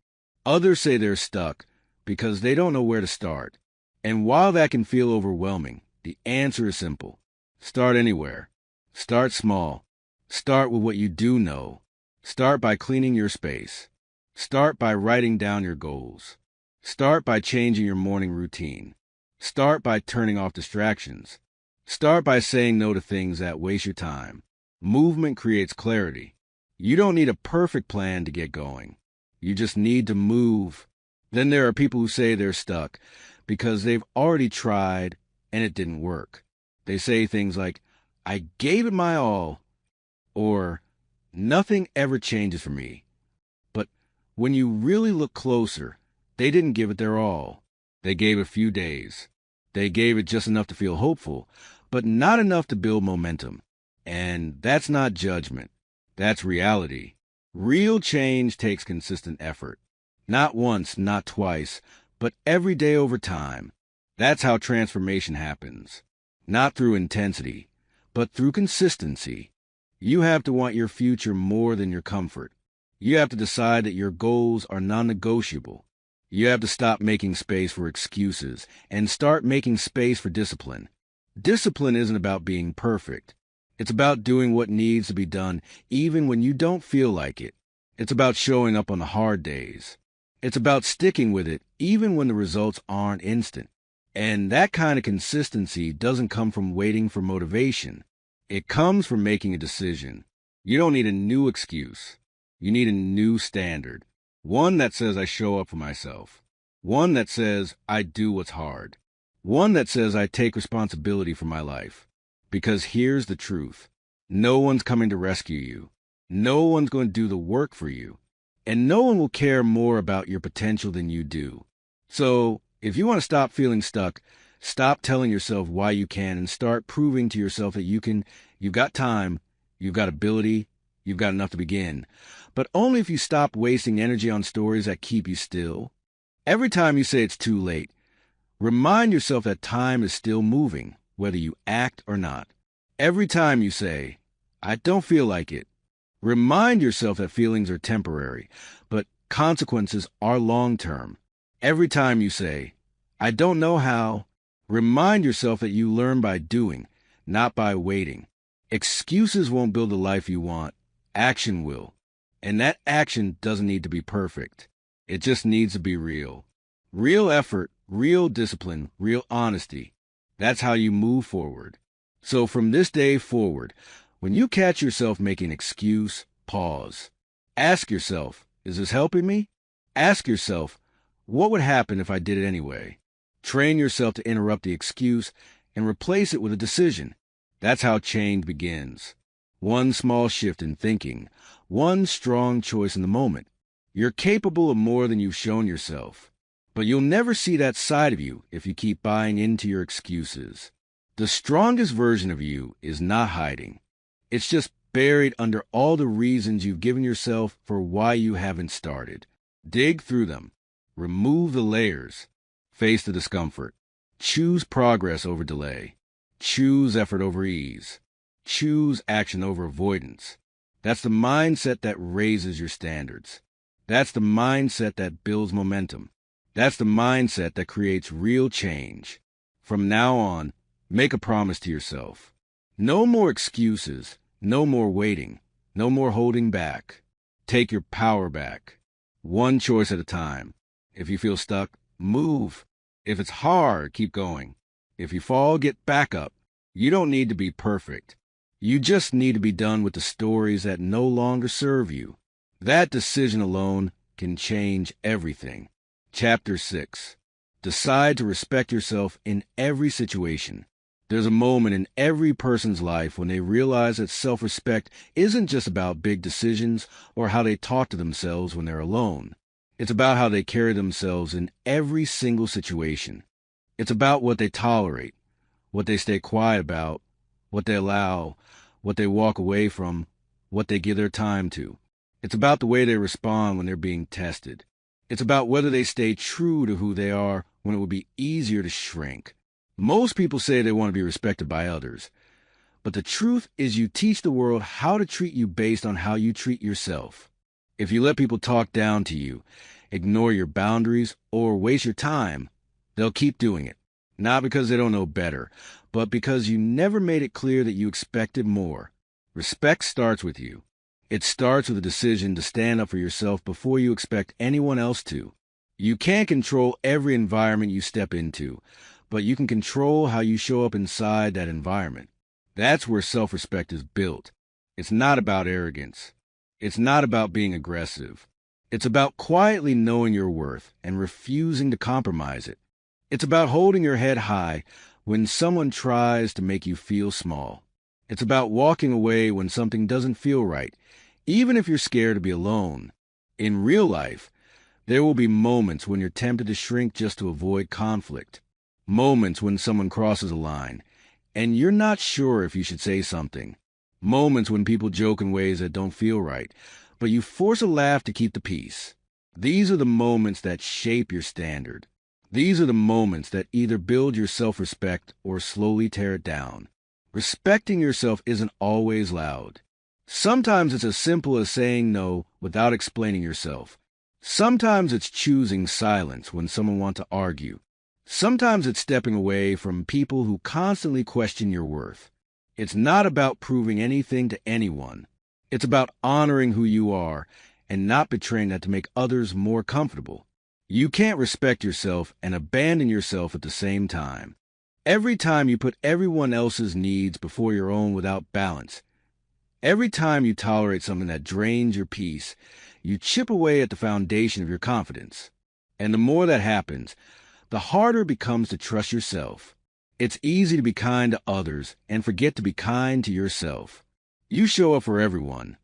Others say they're stuck because they don't know where to start. And while that can feel overwhelming, the answer is simple. Start anywhere. Start small. Start with what you do know. Start by cleaning your space. Start by writing down your goals. Start by changing your morning routine. Start by turning off distractions. Start by saying no to things that waste your time. Movement creates clarity. You don't need a perfect plan to get going. You just need to move. Then there are people who say they're stuck because they've already tried and it didn't work. They say things like, I gave it my all, or nothing ever changes for me. But when you really look closer, they didn't give it their all. They gave a few days. They gave it just enough to feel hopeful, but not enough to build momentum. And that's not judgment. That's reality. Real change takes consistent effort. Not once, not twice, but every day over time. That's how transformation happens. Not through intensity, but through consistency. You have to want your future more than your comfort. You have to decide that your goals are non-negotiable. You have to stop making space for excuses and start making space for discipline. Discipline isn't about being perfect. It's about doing what needs to be done even when you don't feel like it. It's about showing up on the hard days. It's about sticking with it even when the results aren't instant. And that kind of consistency doesn't come from waiting for motivation. It comes from making a decision. You don't need a new excuse. You need a new standard. One that says I show up for myself. One that says I do what's hard. One that says I take responsibility for my life. Because here's the truth. No one's coming to rescue you. No one's going to do the work for you. And no one will care more about your potential than you do. So, if you want to stop feeling stuck, stop telling yourself why you can and start proving to yourself that you can. You've got time, you've got ability, you've got enough to begin. But only if you stop wasting energy on stories that keep you still. Every time you say it's too late, remind yourself that time is still moving. whether you act or not. Every time you say, I don't feel like it, remind yourself that feelings are temporary, but consequences are long-term. Every time you say, I don't know how, remind yourself that you learn by doing, not by waiting. Excuses won't build the life you want. Action will. And that action doesn't need to be perfect. It just needs to be real. Real effort, real discipline, real honesty. That's how you move forward. So from this day forward, when you catch yourself making an excuse, pause. Ask yourself, is this helping me? Ask yourself, what would happen if I did it anyway? Train yourself to interrupt the excuse and replace it with a decision. That's how change begins. One small shift in thinking, one strong choice in the moment. You're capable of more than you've shown yourself. But you'll never see that side of you if you keep buying into your excuses. The strongest version of you is not hiding. It's just buried under all the reasons you've given yourself for why you haven't started. Dig through them. Remove the layers. Face the discomfort. Choose progress over delay. Choose effort over ease. Choose action over avoidance. That's the mindset that raises your standards. That's the mindset that builds momentum. That's the mindset that creates real change. From now on, make a promise to yourself. No more excuses. No more waiting. No more holding back. Take your power back. One choice at a time. If you feel stuck, move. If it's hard, keep going. If you fall, get back up. You don't need to be perfect. You just need to be done with the stories that no longer serve you. That decision alone can change everything. Chapter 6. Decide to respect yourself in every situation. There's a moment in every person's life when they realize that self-respect isn't just about big decisions or how they talk to themselves when they're alone. It's about how they carry themselves in every single situation. It's about what they tolerate, what they stay quiet about, what they allow, what they walk away from, what they give their time to. It's about the way they respond when they're being tested. It's about whether they stay true to who they are when it would be easier to shrink. Most people say they want to be respected by others, but the truth is you teach the world how to treat you based on how you treat yourself. If you let people talk down to you, ignore your boundaries, or waste your time, they'll keep doing it. Not because they don't know better, but because you never made it clear that you expected more. Respect starts with you. It starts with a decision to stand up for yourself before you expect anyone else to. You can't control every environment you step into, but you can control how you show up inside that environment. That's where self-respect is built. It's not about arrogance. It's not about being aggressive. It's about quietly knowing your worth and refusing to compromise it. It's about holding your head high when someone tries to make you feel small. It's about walking away when something doesn't feel right, even if you're scared to be alone. In real life, there will be moments when you're tempted to shrink just to avoid conflict. Moments when someone crosses a line, and you're not sure if you should say something. Moments when people joke in ways that don't feel right, but you force a laugh to keep the peace. These are the moments that shape your standard. These are the moments that either build your self-respect or slowly tear it down. Respecting yourself isn't always loud. Sometimes it's as simple as saying no without explaining yourself. Sometimes it's choosing silence when someone wants to argue. Sometimes it's stepping away from people who constantly question your worth. It's not about proving anything to anyone. It's about honoring who you are and not betraying that to make others more comfortable. You can't respect yourself and abandon yourself at the same time. Every time you put everyone else's needs before your own without balance, every time you tolerate something that drains your peace, you chip away at the foundation of your confidence. And the more that happens, the harder it becomes to trust yourself. It's easy to be kind to others and forget to be kind to yourself. You show up for everyone,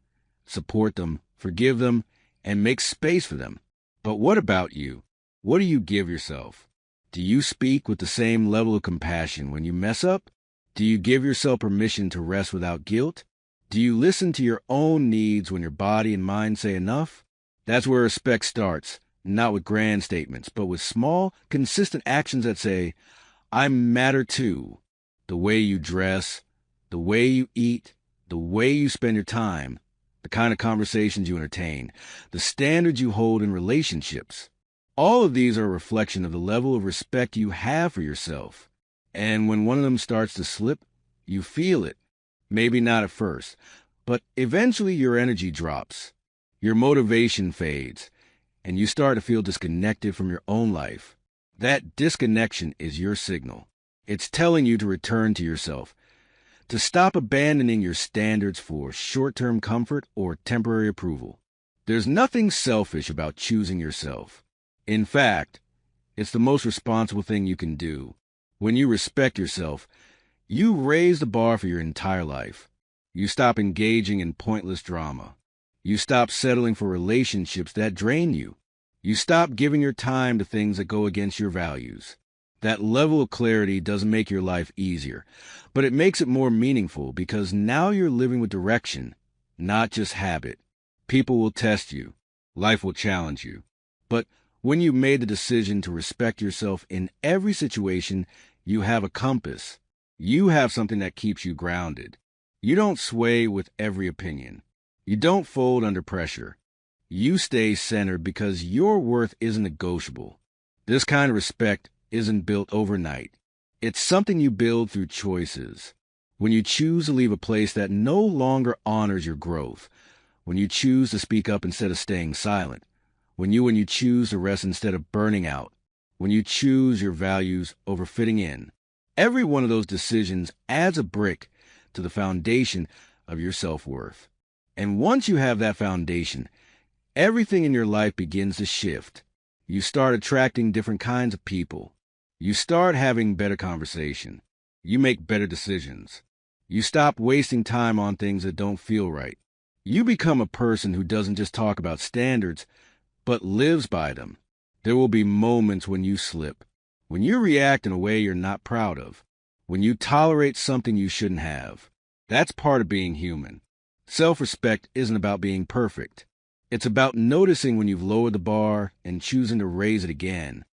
support them, forgive them, and make space for them. But what about you? What do you give yourself? Do you speak with the same level of compassion when you mess up? Do you give yourself permission to rest without guilt? Do you listen to your own needs when your body and mind say enough? That's where respect starts, not with grand statements, but with small, consistent actions that say, I matter too. the way you dress, the way you eat, the way you spend your time, the kind of conversations you entertain, the standards you hold in relationships. All of these are a reflection of the level of respect you have for yourself. And when one of them starts to slip, you feel it. Maybe not at first, but eventually your energy drops, your motivation fades, and you start to feel disconnected from your own life. That disconnection is your signal. It's telling you to return to yourself, to stop abandoning your standards for short-term comfort or temporary approval. There's nothing selfish about choosing yourself. In fact, it's the most responsible thing you can do. When you respect yourself, you raise the bar for your entire life. You stop engaging in pointless drama. You stop settling for relationships that drain you. You stop giving your time to things that go against your values. That level of clarity doesn't make your life easier, but it makes it more meaningful because now you're living with direction, not just habit. People will test you. Life will challenge you. But when you made the decision to respect yourself in every situation, you have a compass. You have something that keeps you grounded. You don't sway with every opinion. You don't fold under pressure. You stay centered because your worth isn't negotiable. This kind of respect isn't built overnight. It's something you build through choices. When you choose to leave a place that no longer honors your growth, when you choose to speak up instead of staying silent, when you choose to rest instead of burning out, when you choose your values over fitting in. Every one of those decisions adds a brick to the foundation of your self-worth. And once you have that foundation, everything in your life begins to shift. You start attracting different kinds of people. You start having better conversation. You make better decisions. You stop wasting time on things that don't feel right. You become a person who doesn't just talk about standards, but lives by them. There will be moments when you slip, when you react in a way you're not proud of, when you tolerate something you shouldn't have. That's part of being human. Self-respect isn't about being perfect. It's about noticing when you've lowered the bar and choosing to raise it again.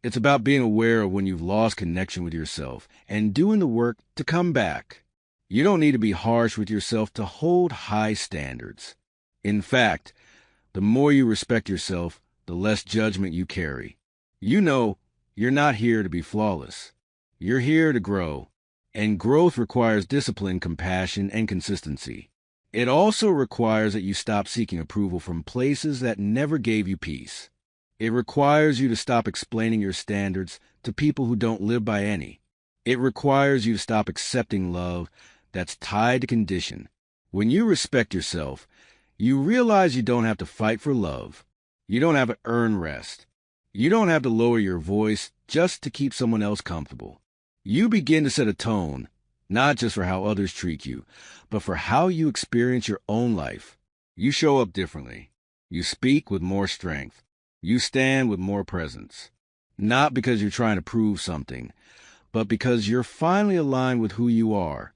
It's about being aware of when you've lost connection with yourself and doing the work to come back. You don't need to be harsh with yourself to hold high standards. In fact, the more you respect yourself, the less judgment you carry. You know, you're not here to be flawless. You're here to grow. And growth requires discipline, compassion, and consistency. It also requires that you stop seeking approval from places that never gave you peace. It requires you to stop explaining your standards to people who don't live by any. It requires you to stop accepting love that's tied to condition. When you respect yourself, you realize you don't have to fight for love. You don't have to earn rest. You don't have to lower your voice just to keep someone else comfortable. You begin to set a tone, not just for how others treat you, but for how you experience your own life. You show up differently. You speak with more strength. You stand with more presence. Not because you're trying to prove something, but because you're finally aligned with who you are.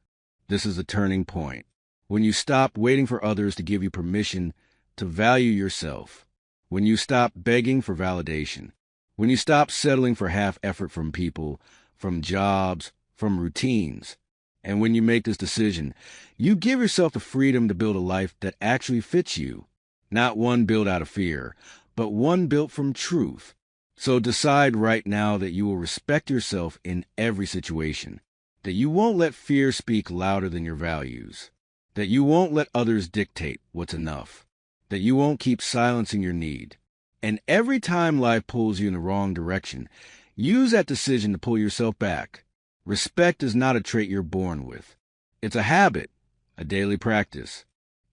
This is a turning point. When you stop waiting for others to give you permission to value yourself. When you stop begging for validation. When you stop settling for half effort from people, from jobs, from routines. And when you make this decision, you give yourself the freedom to build a life that actually fits you. Not one built out of fear, but one built from truth. So decide right now that you will respect yourself in every situation. That you won't let fear speak louder than your values. That you won't let others dictate what's enough. That you won't keep silencing your need. And every time life pulls you in the wrong direction, use that decision to pull yourself back. Respect is not a trait you're born with. It's a habit, a daily practice.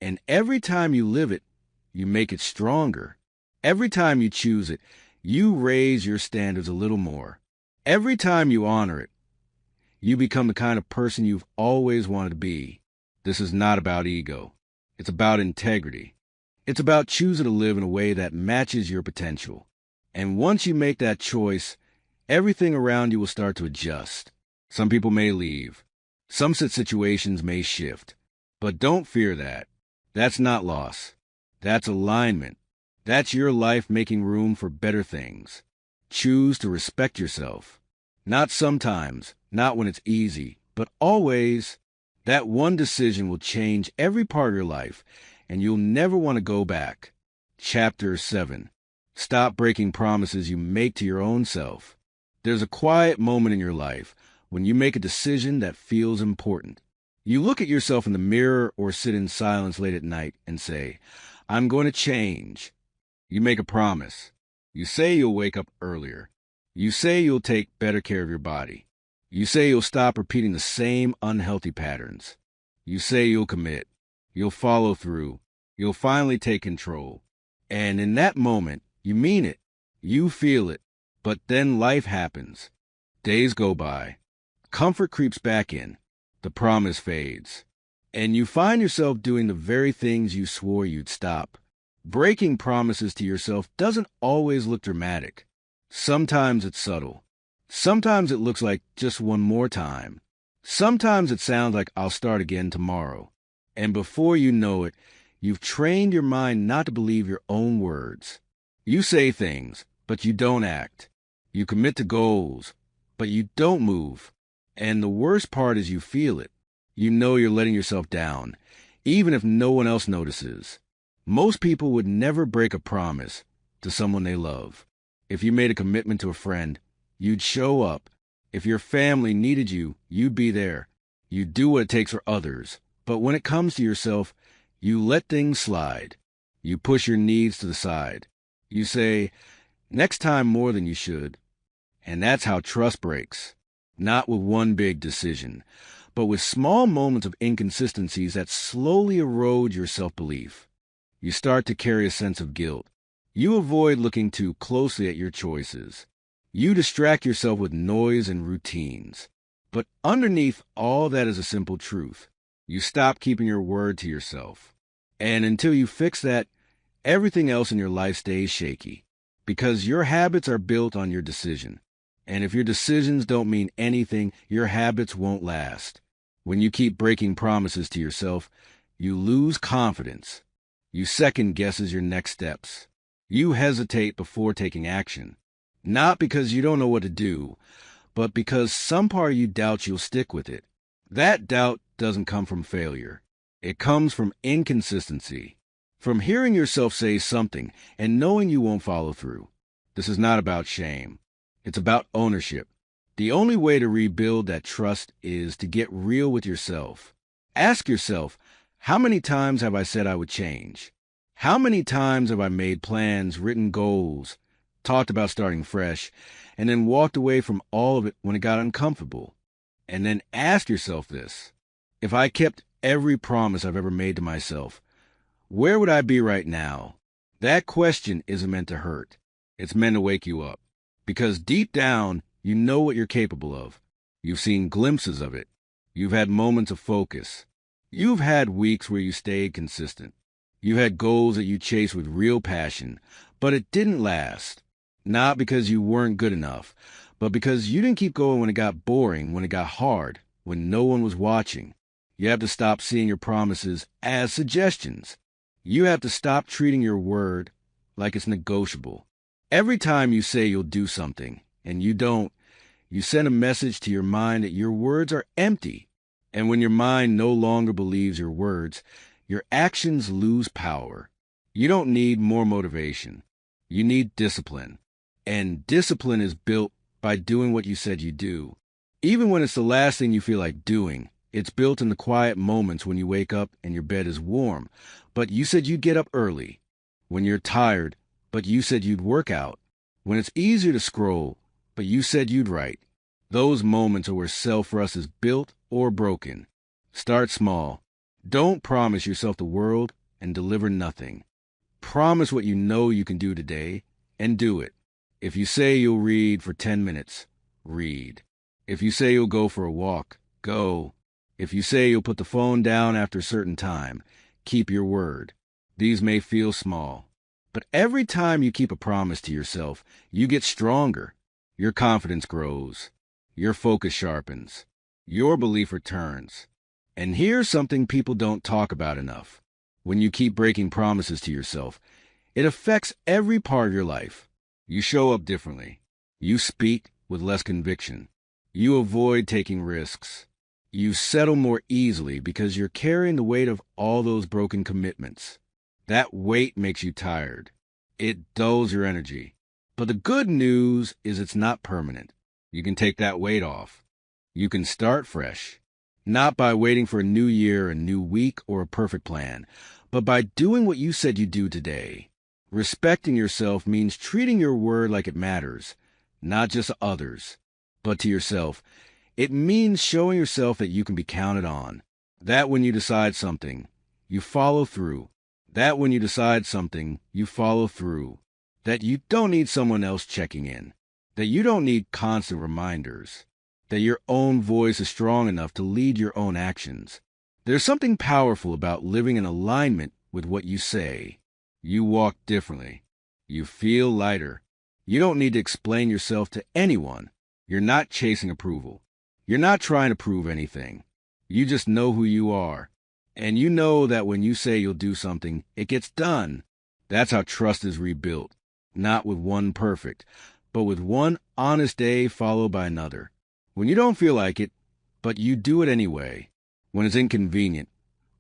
And every time you live it, you make it stronger. Every time you choose it, you raise your standards a little more. Every time you honor it, you become the kind of person you've always wanted to be. This is not about ego. It's about integrity. It's about choosing to live in a way that matches your potential. And once you make that choice, everything around you will start to adjust. Some people may leave. Some situations may shift. But don't fear that. That's not loss. That's alignment. That's your life making room for better things. Choose to respect yourself. Not sometimes, not when it's easy, But always, that one decision will change every part of your life, and you'll never want to go back. Chapter 7. Stop breaking promises you make to your own self. There's a quiet moment in your life when you make a decision that feels important. You look at yourself in the mirror or sit in silence late at night and say, "I'm going to change." You make a promise. You say you'll wake up earlier. You say you'll take better care of your body. You say you'll stop repeating the same unhealthy patterns. You say you'll commit. You'll follow through. You'll finally take control. And in that moment, you mean it. You feel it. But then life happens. Days go by. Comfort creeps back in. The promise fades. And you find yourself doing the very things you swore you'd stop. Breaking promises to yourself doesn't always look dramatic. Sometimes it's subtle. Sometimes it looks like just one more time. Sometimes it sounds like I'll start again tomorrow. And before you know it, you've trained your mind not to believe your own words. You say things, but you don't act. You commit to goals, but you don't move. And the worst part is you feel it. You know you're letting yourself down, even if no one else notices. Most people would never break a promise to someone they love. If you made a commitment to a friend, you'd show up. If your family needed you, you'd be there. You'd do what it takes for others. But when it comes to yourself, you let things slide. You push your needs to the side. You say, "Next time more than you should." And that's how trust breaks. Not with one big decision, but with small moments of inconsistencies that slowly erode your self-belief. You start to carry a sense of guilt. You avoid looking too closely at your choices. You distract yourself with noise and routines. But underneath all that is a simple truth. You stop keeping your word to yourself. And until you fix that, everything else in your life stays shaky. Because your habits are built on your decision. And if your decisions don't mean anything, your habits won't last. When you keep breaking promises to yourself, you lose confidence. You second guesses your next steps. You hesitate before taking action. Not because you don't know what to do, but because some part of you doubts you'll stick with it. That doubt doesn't come from failure. It comes from inconsistency. From hearing yourself say something and knowing you won't follow through. This is not about shame. It's about ownership. The only way to rebuild that trust is to get real with yourself. Ask yourself, how many times have I said I would change? How many times have I made plans, written goals, talked about starting fresh, and then walked away from all of it when it got uncomfortable? And then ask yourself this. If I kept every promise I've ever made to myself, where would I be right now? That question isn't meant to hurt. It's meant to wake you up. Because deep down, you know what you're capable of. You've seen glimpses of it. You've had moments of focus. You've had weeks where you stayed consistent. You had goals that you chased with real passion, but it didn't last. Not because you weren't good enough, but because you didn't keep going when it got boring, when it got hard, when no one was watching. You have to stop seeing your promises as suggestions. You have to stop treating your word like it's negotiable. Every time you say you'll do something, and you don't, you send a message to your mind that your words are empty. And when your mind no longer believes your words, your actions lose power. You don't need more motivation. You need discipline. And discipline is built by doing what you said you do. Even when it's the last thing you feel like doing, it's built in the quiet moments when you wake up and your bed is warm, but you said you'd get up early. When you're tired, but you said you'd work out. When it's easier to scroll, but you said you'd write. Those moments are where self-trust is built or broken. Start small. Don't promise yourself the world and deliver nothing. Promise what you know you can do today and do it. If you say you'll read for 10 minutes, read. If you say you'll go for a walk, go. If you say you'll put the phone down after a certain time, keep your word. These may feel small, but every time you keep a promise to yourself, you get stronger. Your confidence grows. Your focus sharpens. Your belief returns. And here's something people don't talk about enough. When you keep breaking promises to yourself, it affects every part of your life. You show up differently. You speak with less conviction. You avoid taking risks. You settle more easily because you're carrying the weight of all those broken commitments. That weight makes you tired. It dulls your energy. But the good news is it's not permanent. You can take that weight off. You can start fresh. Not by waiting for a new year, a new week, or a perfect plan, but by doing what you said you'd do today. Respecting yourself means treating your word like it matters, not just to others, but to yourself. It means showing yourself that you can be counted on. That when you decide something, you follow through. That when you decide something, you follow through. That you don't need someone else checking in. That you don't need constant reminders. That your own voice is strong enough to lead your own actions. There's something powerful about living in alignment with what you say. You walk differently. You feel lighter. You don't need to explain yourself to anyone. You're not chasing approval. You're not trying to prove anything. You just know who you are. And you know that when you say you'll do something, it gets done. That's how trust is rebuilt. Not with one perfect, but with one honest day followed by another. When you don't feel like it, but you do it anyway. When it's inconvenient,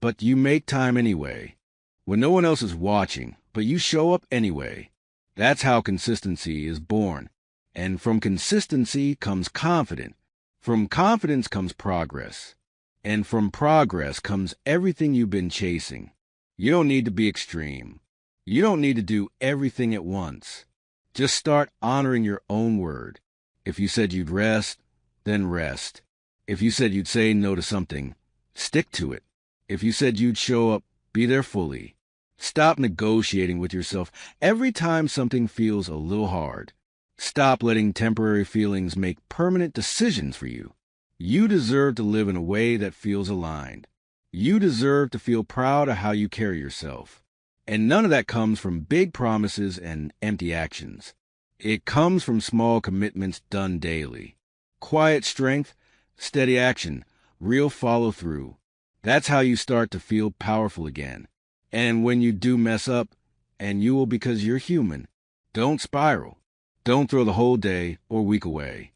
but you make time anyway. When no one else is watching, but you show up anyway. That's how consistency is born. And from consistency comes confidence. From confidence comes progress. And from progress comes everything you've been chasing. You don't need to be extreme. You don't need to do everything at once. Just start honoring your own word. If you said you'd rest, then rest. If you said you'd say no to something, stick to it. If you said you'd show up, be there fully. Stop negotiating with yourself every time something feels a little hard. Stop letting temporary feelings make permanent decisions for you. You deserve to live in a way that feels aligned. You deserve to feel proud of how you carry yourself. And none of that comes from big promises and empty actions. It comes from small commitments done daily. Quiet strength, steady action, real follow-through. That's how you start to feel powerful again. And when you do mess up, and you will because you're human, don't spiral. Don't throw the whole day or week away.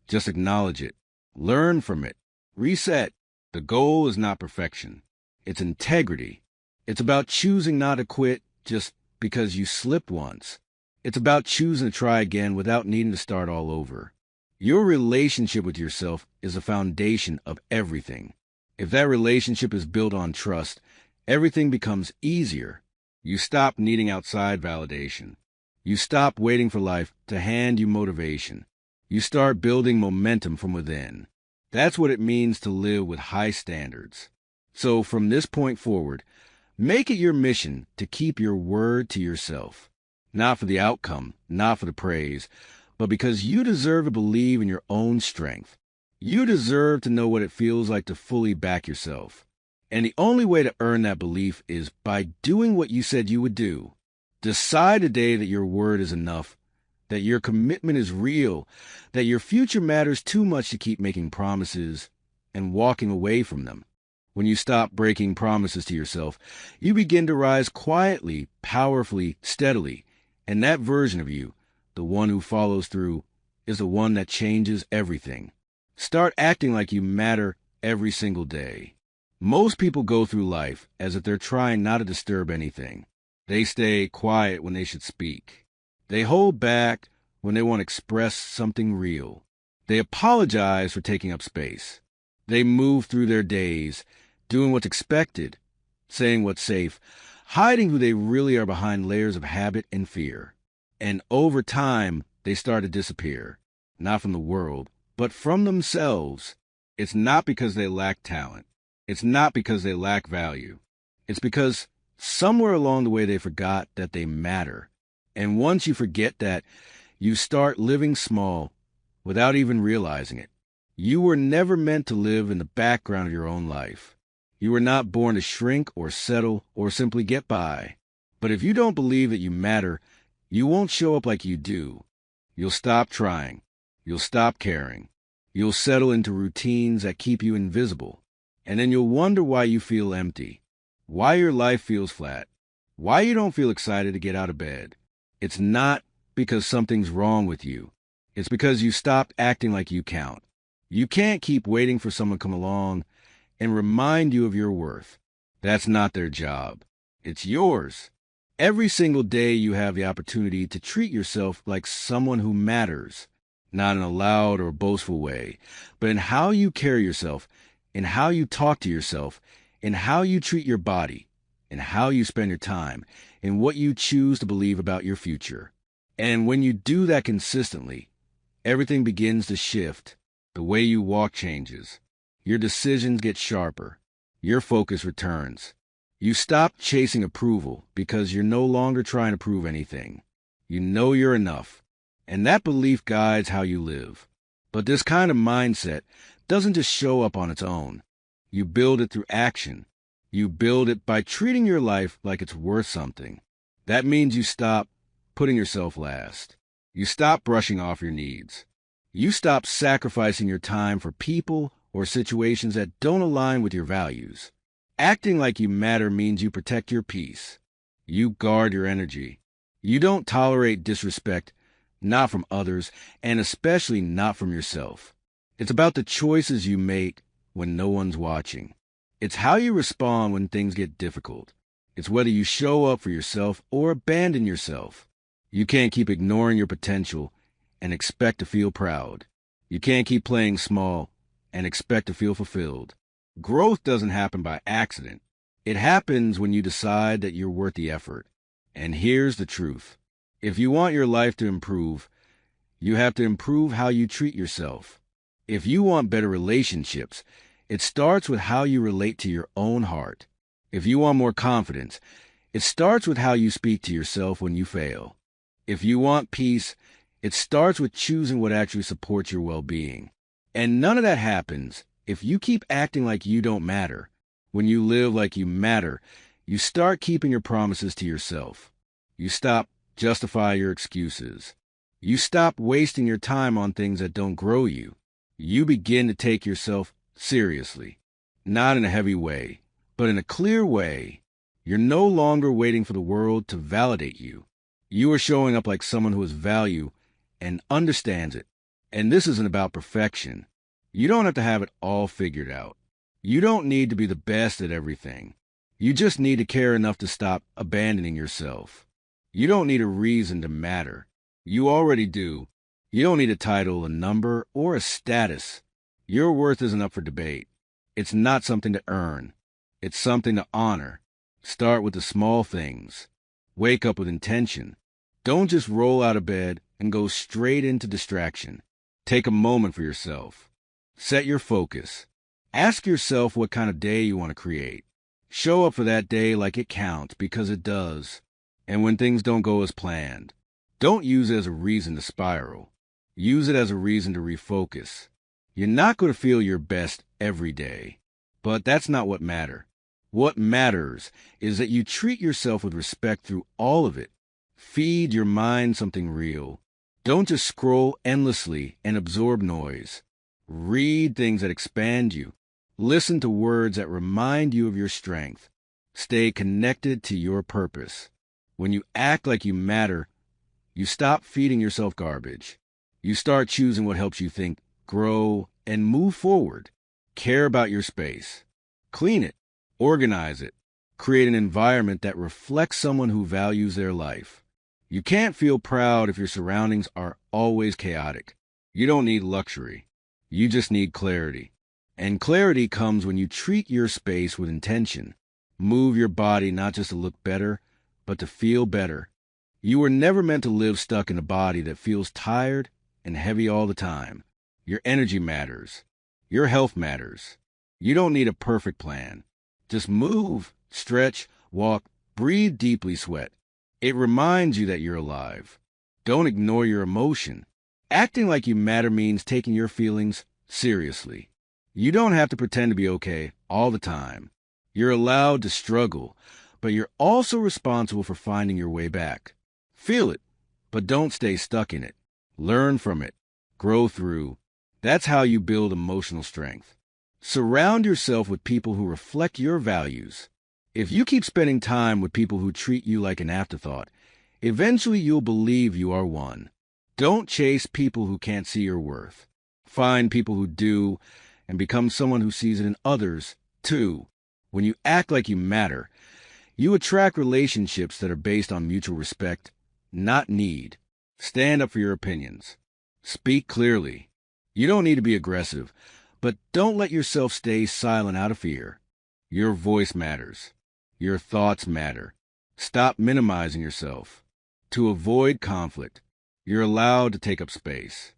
Just acknowledge it. Learn from it. Reset. The goal is not perfection. It's integrity. It's about choosing not to quit just because you slipped once. It's about choosing to try again without needing to start all over. Your relationship with yourself is the foundation of everything. If that relationship is built on trust, everything becomes easier. You stop needing outside validation. You stop waiting for life to hand you motivation. You start building momentum from within. That's what it means to live with high standards. So from this point forward, make it your mission to keep your word to yourself. Not for the outcome, not for the praise, but because you deserve to believe in your own strength. You deserve to know what it feels like to fully back yourself. And the only way to earn that belief is by doing what you said you would do. Decide today that your word is enough, that your commitment is real, that your future matters too much to keep making promises and walking away from them. When you stop breaking promises to yourself, you begin to rise quietly, powerfully, steadily. And that version of you, the one who follows through, is the one that changes everything. Start acting like you matter every single day. Most people go through life as if they're trying not to disturb anything. They stay quiet when they should speak. They hold back when they want to express something real. They apologize for taking up space. They move through their days, doing what's expected, saying what's safe, hiding who they really are behind layers of habit and fear. And over time, they start to disappear, not from the world, but from themselves. It's not because they lack talent. It's not because they lack value. It's because somewhere along the way they forgot that they matter. And once you forget that, you start living small without even realizing it. You were never meant to live in the background of your own life. You were not born to shrink or settle or simply get by. But if you don't believe that you matter, you won't show up like you do. You'll stop trying. You'll stop caring. You'll settle into routines that keep you invisible. And then you'll wonder why you feel empty, why your life feels flat, why you don't feel excited to get out of bed. It's not because something's wrong with you. It's because you stopped acting like you count. You can't keep waiting for someone to come along and remind you of your worth. That's not their job. It's yours. Every single day you have the opportunity to treat yourself like someone who matters, not in a loud or boastful way, but in how you carry yourself, in how you talk to yourself, in how you treat your body, in how you spend your time, in what you choose to believe about your future. And when you do that consistently, everything begins to shift. The way you walk changes. Your decisions get sharper. Your focus returns. You stop chasing approval because you're no longer trying to prove anything. You know you're enough, and that belief guides how you live. But this kind of mindset doesn't just show up on its own. You build it through action. You build it by treating your life like it's worth something. That means you stop putting yourself last. You stop brushing off your needs. You stop sacrificing your time for people or situations that don't align with your values. Acting like you matter means you protect your peace. You guard your energy. You don't tolerate disrespect, not from others, and especially not from yourself. It's about the choices you make when no one's watching. It's how you respond when things get difficult. It's whether you show up for yourself or abandon yourself. You can't keep ignoring your potential and expect to feel proud. You can't keep playing small and expect to feel fulfilled. Growth doesn't happen by accident. It happens when you decide that you're worth the effort. And here's the truth. If you want your life to improve, you have to improve how you treat yourself. If you want better relationships, it starts with how you relate to your own heart. If you want more confidence, it starts with how you speak to yourself when you fail. If you want peace, it starts with choosing what actually supports your well-being. And none of that happens if you keep acting like you don't matter. When you live like you matter, you start keeping your promises to yourself. You stop justifying your excuses. You stop wasting your time on things that don't grow you. You begin to take yourself seriously. Not in a heavy way, but in a clear way. You're no longer waiting for the world to validate you. You are showing up like someone who has value and understands it. And this isn't about perfection. You don't have to have it all figured out. You don't need to be the best at everything. You just need to care enough to stop abandoning yourself. You don't need a reason to matter. You already do. You don't need a title, a number, or a status. Your worth isn't up for debate. It's not something to earn. It's something to honor. Start with the small things. Wake up with intention. Don't just roll out of bed and go straight into distraction. Take a moment for yourself. Set your focus. Ask yourself what kind of day you want to create. Show up for that day like it counts, because it does. And when things don't go as planned, don't use it as a reason to spiral. Use it as a reason to refocus. You're not going to feel your best every day, but that's not what matters. What matters is that you treat yourself with respect through all of it. Feed your mind something real. Don't just scroll endlessly and absorb noise. Read things that expand you. Listen to words that remind you of your strength. Stay connected to your purpose. When you act like you matter, you stop feeding yourself garbage. You start choosing what helps you think, grow, and move forward. Care about your space. Clean it. Organize it. Create an environment that reflects someone who values their life. You can't feel proud if your surroundings are always chaotic. You don't need luxury. You just need clarity. And clarity comes when you treat your space with intention. Move your body not just to look better, but to feel better. You were never meant to live stuck in a body that feels tired and heavy all the time. Your energy matters. Your health matters. You don't need a perfect plan. Just move, stretch, walk, breathe deeply, sweat. It reminds you that you're alive. Don't ignore your emotion. Acting like you matter means taking your feelings seriously. You don't have to pretend to be okay all the time. You're allowed to struggle, but you're also responsible for finding your way back. Feel it, but don't stay stuck in it. Learn from it. Grow through. That's how you build emotional strength. Surround yourself with people who reflect your values. If you keep spending time with people who treat you like an afterthought, eventually you'll believe you are one. Don't chase people who can't see your worth. Find people who do, and become someone who sees it in others, too. When you act like you matter, you attract relationships that are based on mutual respect, not need. Stand up for your opinions. Speak clearly. You don't need to be aggressive, but don't let yourself stay silent out of fear. Your voice matters. Your thoughts matter. Stop minimizing yourself. To avoid conflict, you're allowed to take up space.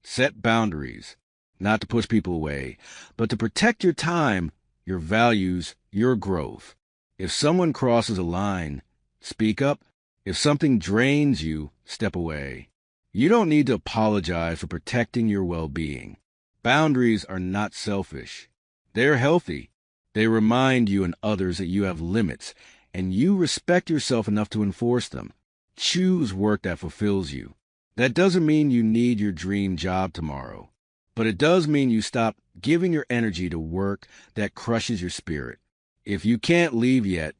Set boundaries, not to push people away, but to protect your time, your values, your growth. If someone crosses a line, speak up. If something drains you, step away. You don't need to apologize for protecting your well-being. Boundaries are not selfish. They're healthy. They remind you and others that you have limits, and you respect yourself enough to enforce them. Choose work that fulfills you. That doesn't mean you need your dream job tomorrow, but it does mean you stop giving your energy to work that crushes your spirit. If you can't leave yet,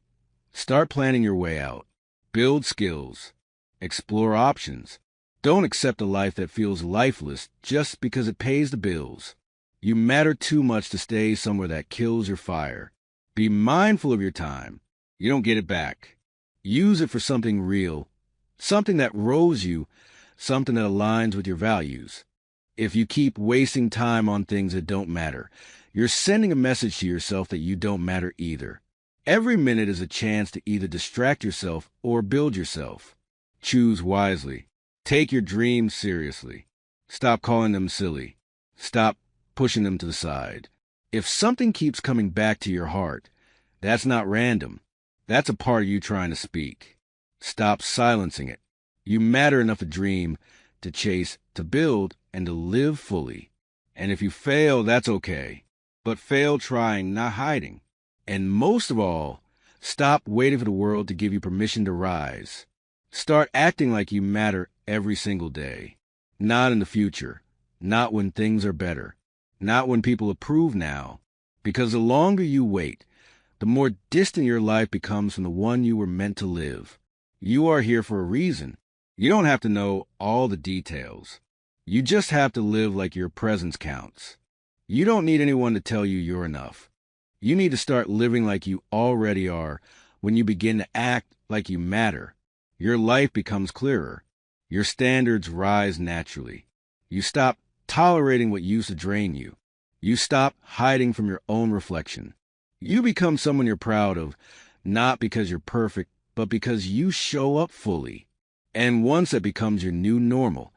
start planning your way out. Build skills. Explore options. Don't accept a life that feels lifeless just because it pays the bills. You matter too much to stay somewhere that kills your fire. Be mindful of your time. You don't get it back. Use it for something real, something that grows you, something that aligns with your values. If you keep wasting time on things that don't matter, you're sending a message to yourself that you don't matter either. Every minute is a chance to either distract yourself or build yourself. Choose wisely. Take your dreams seriously. Stop calling them silly. Stop pushing them to the side. If something keeps coming back to your heart, that's not random. That's a part of you trying to speak. Stop silencing it. You matter enough to dream, to chase, to build, and to live fully. And if you fail, that's okay. But fail trying, not hiding. And most of all, stop waiting for the world to give you permission to rise. Start acting like you matter every single day. Not in the future. Not when things are better. Not when people approve now. Because the longer you wait, the more distant your life becomes from the one you were meant to live. You are here for a reason. You don't have to know all the details. You just have to live like your presence counts. You don't need anyone to tell you you're enough. You need to start living like you already are. When you begin to act like you matter, your life becomes clearer. Your standards rise naturally. You stop tolerating what used to drain you. You stop hiding from your own reflection. You become someone you're proud of, not because you're perfect, but because you show up fully. And once that becomes your new normal,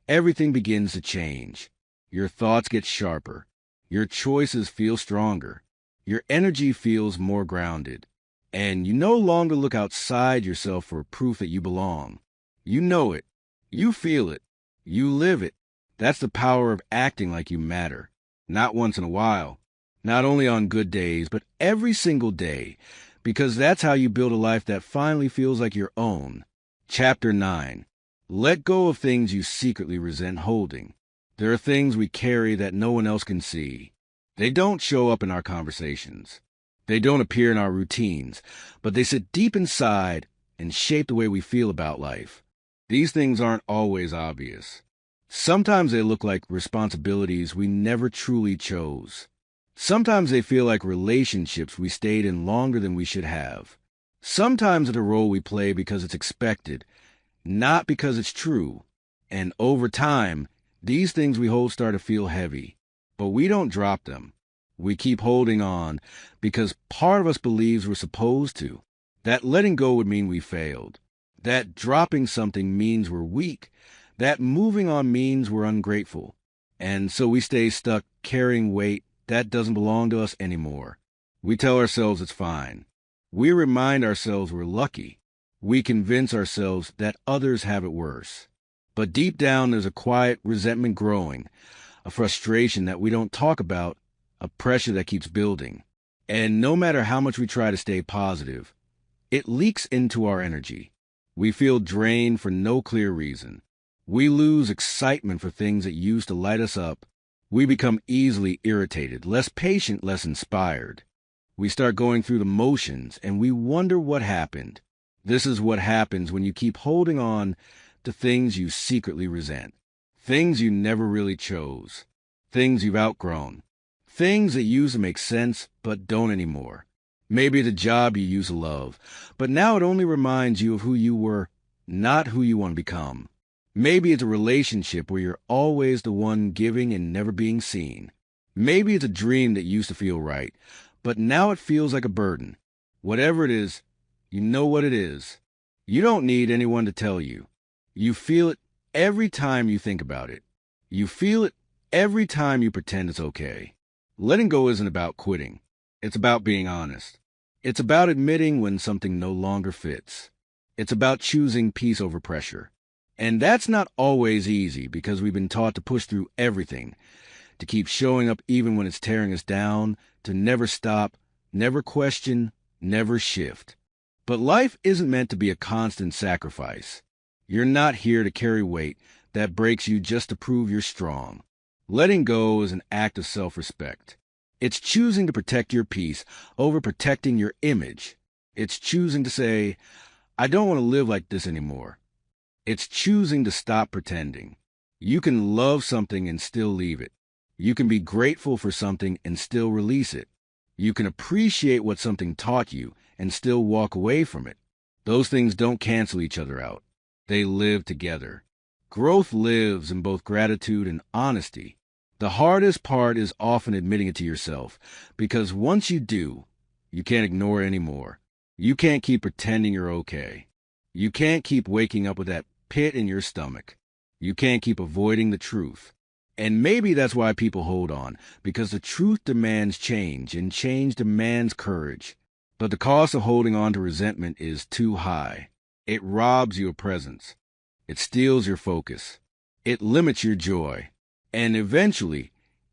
everything begins to change. Your thoughts get sharper. Your choices feel stronger. Your energy feels more grounded. And you no longer look outside yourself for proof that you belong. You know it. You feel it. You live it. That's the power of acting like you matter. Not once in a while. Not only on good days, but every single day. Because that's how you build a life that finally feels like your own. Chapter 9. Let go of things you secretly resent holding. There are things we carry that no one else can see. They don't show up in our conversations. They don't appear in our routines, but they sit deep inside and shape the way we feel about life. These things aren't always obvious. Sometimes they look like responsibilities we never truly chose. Sometimes they feel like relationships we stayed in longer than we should have. Sometimes it's a role we play because it's expected, not because it's true. And over time, these things we hold start to feel heavy. But we don't drop them. We keep holding on because part of us believes we're supposed to. That letting go would mean we failed. That dropping something means we're weak. That moving on means we're ungrateful. And so we stay stuck carrying weight that doesn't belong to us anymore. We tell ourselves it's fine. We remind ourselves we're lucky. We convince ourselves that others have it worse. But deep down, there's a quiet resentment growing, a frustration that we don't talk about, a pressure that keeps building. And no matter how much we try to stay positive, it leaks into our energy. We feel drained for no clear reason. We lose excitement for things that used to light us up. We become easily irritated, less patient, less inspired. We start going through the motions, and we wonder what happened. This is what happens when you keep holding on to things you secretly resent, things you never really chose. things you've outgrown, things that used to make sense but don't anymore. Maybe the job you used to love, but now it only reminds you of who you were, not who you want to become. Maybe it's a relationship where you're always the one giving and never being seen. Maybe it's a dream that used to feel right, but now it feels like a burden. Whatever it is, you know what it is. You don't need anyone to tell you. You feel it every time you think about it. You feel it every time you pretend it's okay. Letting go isn't about quitting. It's about being honest. It's about admitting when something no longer fits. It's about choosing peace over pressure. And that's not always easy because we've been taught to push through everything, to keep showing up even when it's tearing us down, to never stop, never question, never shift. But life isn't meant to be a constant sacrifice. You're not here to carry weight that breaks you just to prove you're strong. Letting go is an act of self-respect. It's choosing to protect your peace over protecting your image. It's choosing to say, I don't want to live like this anymore. It's choosing to stop pretending. You can love something and still leave it. You can be grateful for something and still release it. You can appreciate what something taught you and still walk away from it. Those things don't cancel each other out. They live together. Growth lives in both gratitude and honesty. The hardest part is often admitting it to yourself, because once you do, you can't ignore it anymore. You can't keep pretending you're okay. You can't keep waking up with that pit in your stomach. You can't keep avoiding the truth. And maybe that's why people hold on, because the truth demands change, and change demands courage. But the cost of holding on to resentment is too high. It robs you of presence. It steals your focus. It limits your joy. And eventually,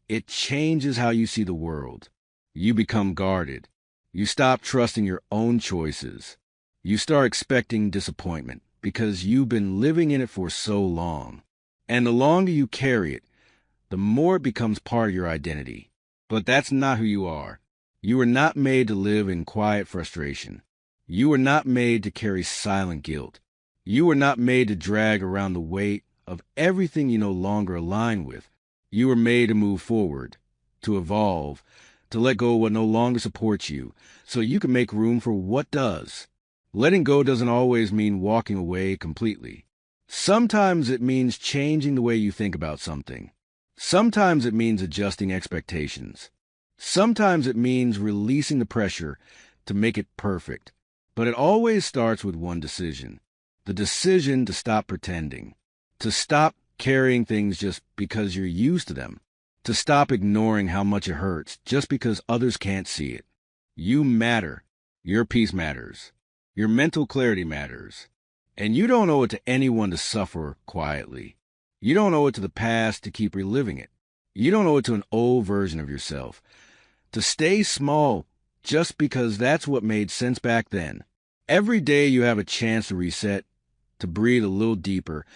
it changes how you see the world. You become guarded. You stop trusting your own choices. You start expecting disappointment because you've been living in it for so long. And the longer you carry it, the more it becomes part of your identity. But that's not who you are. You were not made to live in quiet frustration. You were not made to carry silent guilt. You were not made to drag around the weight of everything you no longer align with. You were made to move forward, to evolve, to let go of what no longer supports you, so you can make room for what does. Letting go doesn't always mean walking away completely. Sometimes it means changing the way you think about something. Sometimes it means adjusting expectations. Sometimes it means releasing the pressure to make it perfect. But it always starts with one decision. The decision to stop pretending. To stop carrying things just because you're used to them. To stop ignoring how much it hurts just because others can't see it. You matter. Your peace matters. Your mental clarity matters. And you don't owe it to anyone to suffer quietly. You don't owe it to the past to keep reliving it. You don't owe it to an old version of yourself. To stay small just because that's what made sense back then. Every day you have a chance to reset, to breathe a little deeper,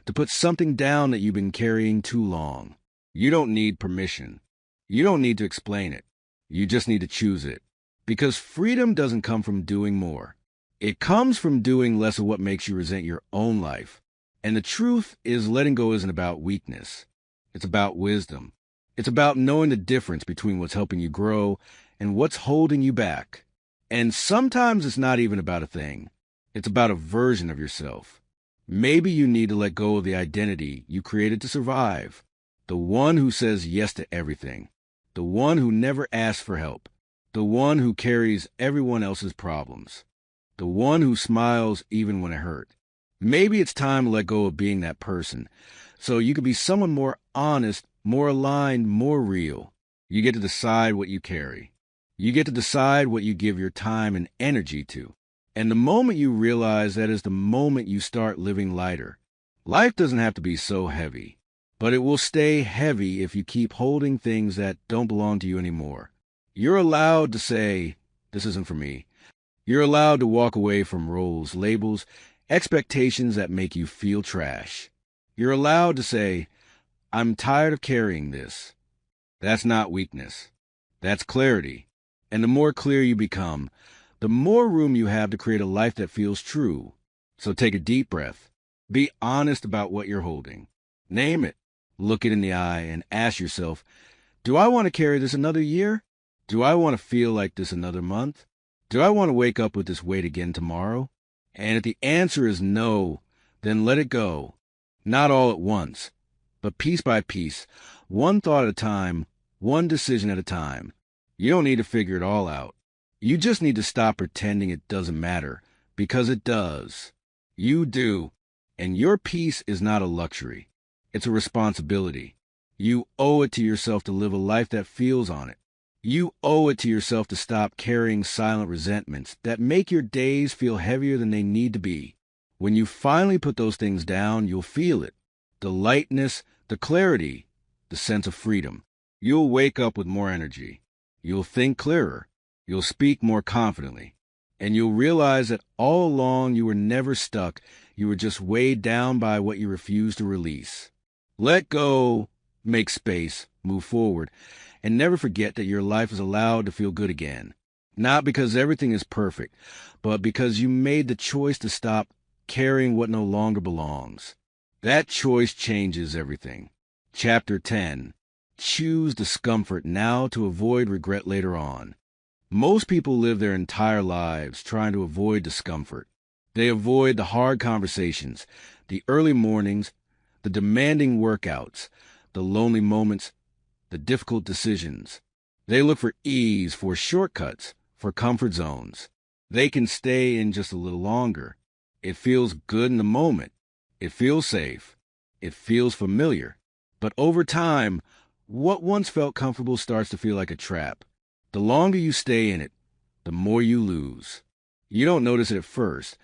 to put something down that you've been carrying too long. You don't need permission. You don't need to explain it. You just need to choose it. Because freedom doesn't come from doing more. It comes from doing less of what makes you resent your own life. And the truth is, letting go isn't about weakness. It's about wisdom. It's about knowing the difference between what's helping you grow and what's holding you back. And sometimes it's not even about a thing. It's about a version of yourself. Maybe you need to let go of the identity you created to survive. The one who says yes to everything. The one who never asks for help. The one who carries everyone else's problems. The one who smiles even when it hurts. Maybe it's time to let go of being that person, so you can be someone more honest, more aligned, more real. You get to decide what you carry. You get to decide what you give your time and energy to. And the moment you realize that is the moment you start living lighter. Life doesn't have to be so heavy, but it will stay heavy if you keep holding things that don't belong to you anymore. You're allowed to say, this isn't for me. You're allowed to walk away from roles, labels, expectations that make you feel trash. You're allowed to say, I'm tired of carrying this. That's not weakness. That's clarity. And the more clear you become, the more room you have to create a life that feels true. So take a deep breath. Be honest about what you're holding. Name it. Look it in the eye and ask yourself, do I want to carry this another year? Do I want to feel like this another month? Do I want to wake up with this weight again tomorrow? And if the answer is no, then let it go. Not all at once, but piece by piece, one thought at a time, one decision at a time. You don't need to figure it all out. You just need to stop pretending it doesn't matter, because it does. You do. And your peace is not a luxury. It's a responsibility. You owe it to yourself to live a life that feels on it. You owe it to yourself to stop carrying silent resentments that make your days feel heavier than they need to be. When you finally put those things down, you'll feel it. The lightness, the clarity, the sense of freedom. You'll wake up with more energy. You'll think clearer. You'll speak more confidently. And you'll realize that all along you were never stuck. You were just weighed down by what you refused to release. Let go, make space, move forward, and never forget that your life is allowed to feel good again. Not because everything is perfect, but because you made the choice to stop carrying what no longer belongs. That choice changes everything. Chapter 10. Choose discomfort now to avoid regret later on. Most people live their entire lives trying to avoid discomfort. They avoid the hard conversations, the early mornings, the demanding workouts, the lonely moments, the difficult decisions. They look for ease, for shortcuts, for comfort zones. They can stay in just a little longer. It feels good in the moment. It feels safe. It feels familiar. But over time, what once felt comfortable starts to feel like a trap. The longer you stay in it, the more you lose. You don't notice it at first,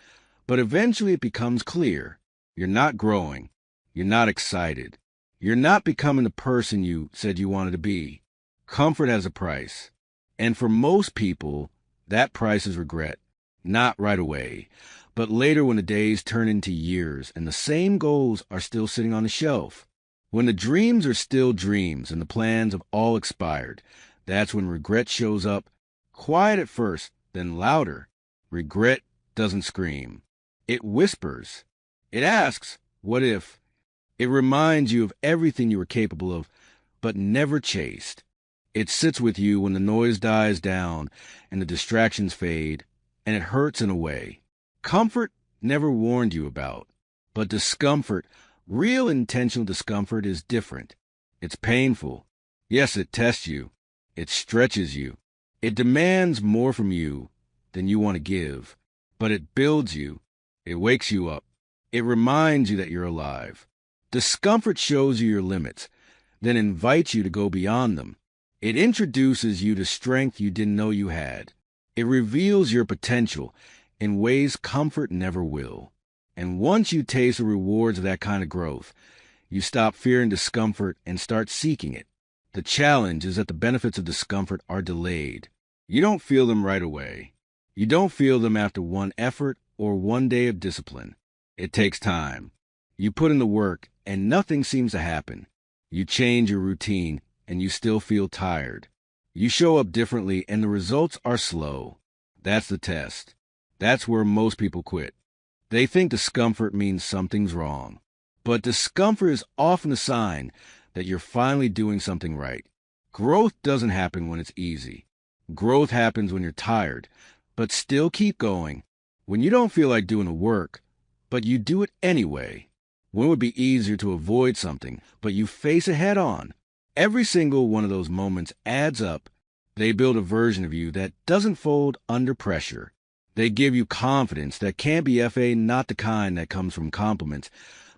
but eventually it becomes clear. You're not growing. You're not excited. You're not becoming the person you said you wanted to be. Comfort has a price. And for most people, that price is regret. Not right away, but later when the days turn into years and the same goals are still sitting on the shelf. When the dreams are still dreams and the plans have all expired, that's when regret shows up, quiet at first, then louder. Regret doesn't scream. It whispers. It asks, what if? It reminds you of everything you were capable of, but never chased. It sits with you when the noise dies down and the distractions fade, and it hurts in a way. Comfort never warned you about, but discomfort, real intentional discomfort, is different. It's painful. Yes, it tests you. It stretches you. It demands more from you than you want to give, but it builds you. It wakes you up. It reminds you that you're alive. Discomfort shows you your limits, then invites you to go beyond them. It introduces you to strength you didn't know you had. It reveals your potential in ways comfort never will. And once you taste the rewards of that kind of growth, you stop fearing discomfort and start seeking it. The challenge is that the benefits of discomfort are delayed. You don't feel them right away. You don't feel them after one effort or one day of discipline. It takes time. You put in the work and nothing seems to happen. You change your routine and you still feel tired. You show up differently and the results are slow. That's the test. That's where most people quit. They think discomfort means something's wrong. But discomfort is often a sign that you're finally doing something right. Growth doesn't happen when it's easy. Growth happens when you're tired, but still keep going. When you don't feel like doing the work, but you do it anyway. When it would be easier to avoid something, but you face it head on. Every single one of those moments adds up. They build a version of you that doesn't fold under pressure. They give you confidence that can't be FA, not the kind that comes from compliments,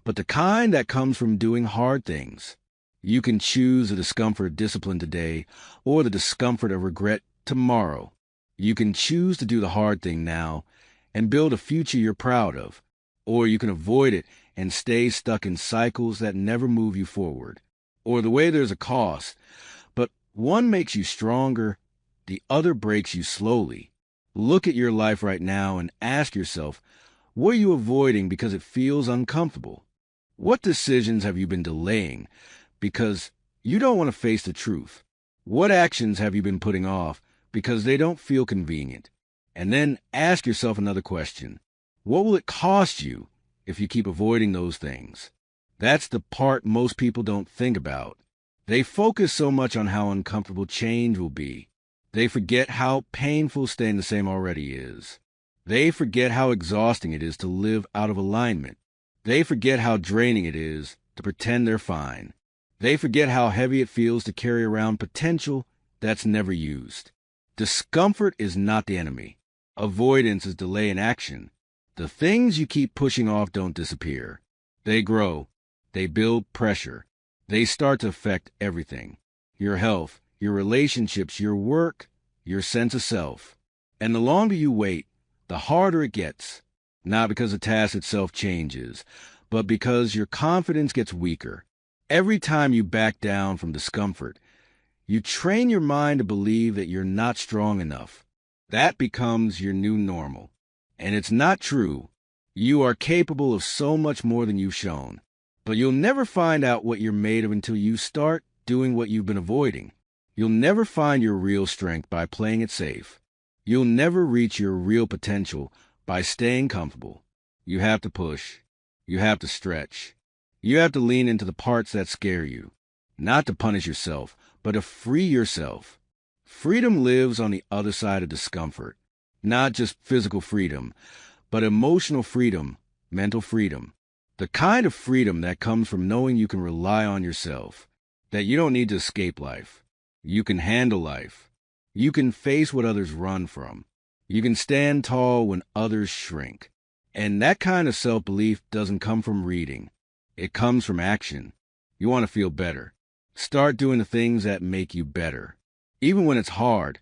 but the kind that comes from doing hard things. You can choose the discomfort of discipline today or the discomfort of regret tomorrow. You can choose to do the hard thing now and build a future you're proud of, or you can avoid it and stay stuck in cycles that never move you forward. Or the way there's a cost, but one makes you stronger, the other breaks you slowly. Look at your life right now and ask yourself, what are you avoiding because it feels uncomfortable? What decisions have you been delaying because you don't want to face the truth? What actions have you been putting off because they don't feel convenient? And then ask yourself another question. What will it cost you if you keep avoiding those things? That's the part most people don't think about. They focus so much on how uncomfortable change will be. They forget how painful staying the same already is. They forget how exhausting it is to live out of alignment. They forget how draining it is to pretend they're fine. They forget how heavy it feels to carry around potential that's never used. Discomfort is not the enemy. Avoidance is delay in action. The things you keep pushing off don't disappear. They grow. They build pressure. They start to affect everything. Your health, your relationships, your work, your sense of self. And the longer you wait, the harder it gets. Not because the task itself changes, but because your confidence gets weaker. Every time you back down from discomfort, you train your mind to believe that you're not strong enough. That becomes your new normal. And it's not true. You are capable of so much more than you've shown. But you'll never find out what you're made of until you start doing what you've been avoiding. You'll never find your real strength by playing it safe. You'll never reach your real potential by staying comfortable. You have to push. You have to stretch. You have to lean into the parts that scare you. Not to punish yourself, but to free yourself. Freedom lives on the other side of discomfort. Not just physical freedom, but emotional freedom, mental freedom. The kind of freedom that comes from knowing you can rely on yourself, that you don't need to escape life. You can handle life. You can face what others run from. You can stand tall when others shrink. And that kind of self-belief doesn't come from reading. It comes from action. You want to feel better. Start doing the things that make you better. Even when it's hard,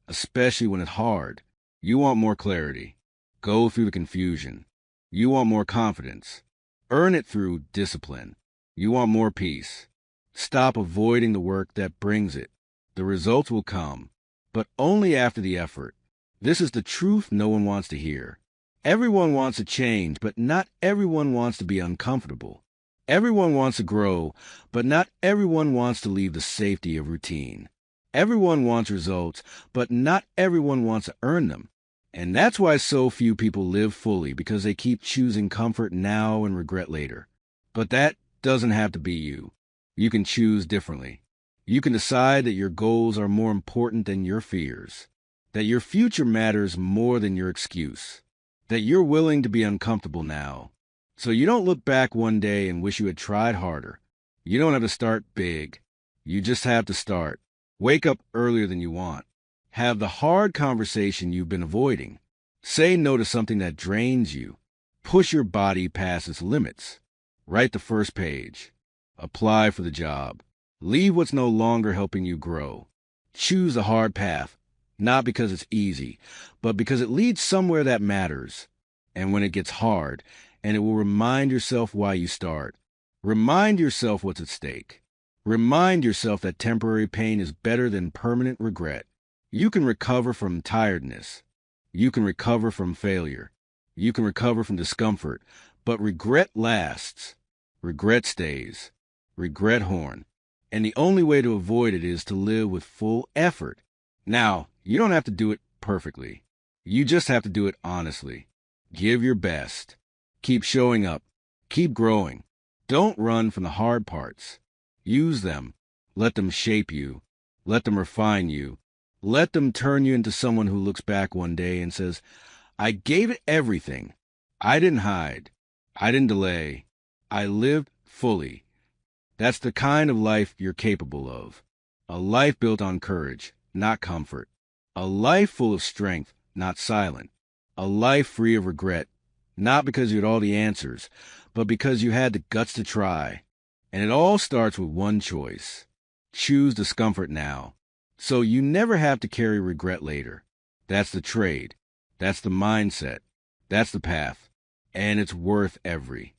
especially when it's hard, you want more clarity. Go through the confusion. You want more confidence. Earn it through discipline. You want more peace. Stop avoiding the work that brings it. The results will come, but only after the effort. This is the truth no one wants to hear. Everyone wants to change, but not everyone wants to be uncomfortable. Everyone wants to grow, but not everyone wants to leave the safety of routine. Everyone wants results, but not everyone wants to earn them. And that's why so few people live fully, because they keep choosing comfort now and regret later. But that doesn't have to be you. You can choose differently. You can decide that your goals are more important than your fears, that your future matters more than your excuse, that you're willing to be uncomfortable now. So you don't look back one day and wish you had tried harder. You don't have to start big. You just have to start. Wake up earlier than you want. Have the hard conversation you've been avoiding. Say no to something that drains you. Push your body past its limits. Write the first page. Apply for the job. Leave what's no longer helping you grow. Choose the hard path, not because it's easy, but because it leads somewhere that matters. And when it gets hard, and it will remind yourself why you start. Remind yourself what's at stake. Remind yourself that temporary pain is better than permanent regret. You can recover from tiredness. You can recover from failure. You can recover from discomfort. But regret lasts. Regret stays. Regret horn. And the only way to avoid it is to live with full effort. Now, you don't have to do it perfectly. You just have to do it honestly. Give your best. Keep showing up. Keep growing. Don't run from the hard parts. Use them. Let them shape you. Let them refine you. Let them turn you into someone who looks back one day and says, I gave it everything. I didn't hide. I didn't delay. I lived fully. That's the kind of life you're capable of. A life built on courage, not comfort. A life full of strength, not silent. A life free of regret, not because you had all the answers, but because you had the guts to try. And it all starts with one choice. Choose discomfort now, so you never have to carry regret later. That's the trade. That's the mindset. That's the path. And it's worth every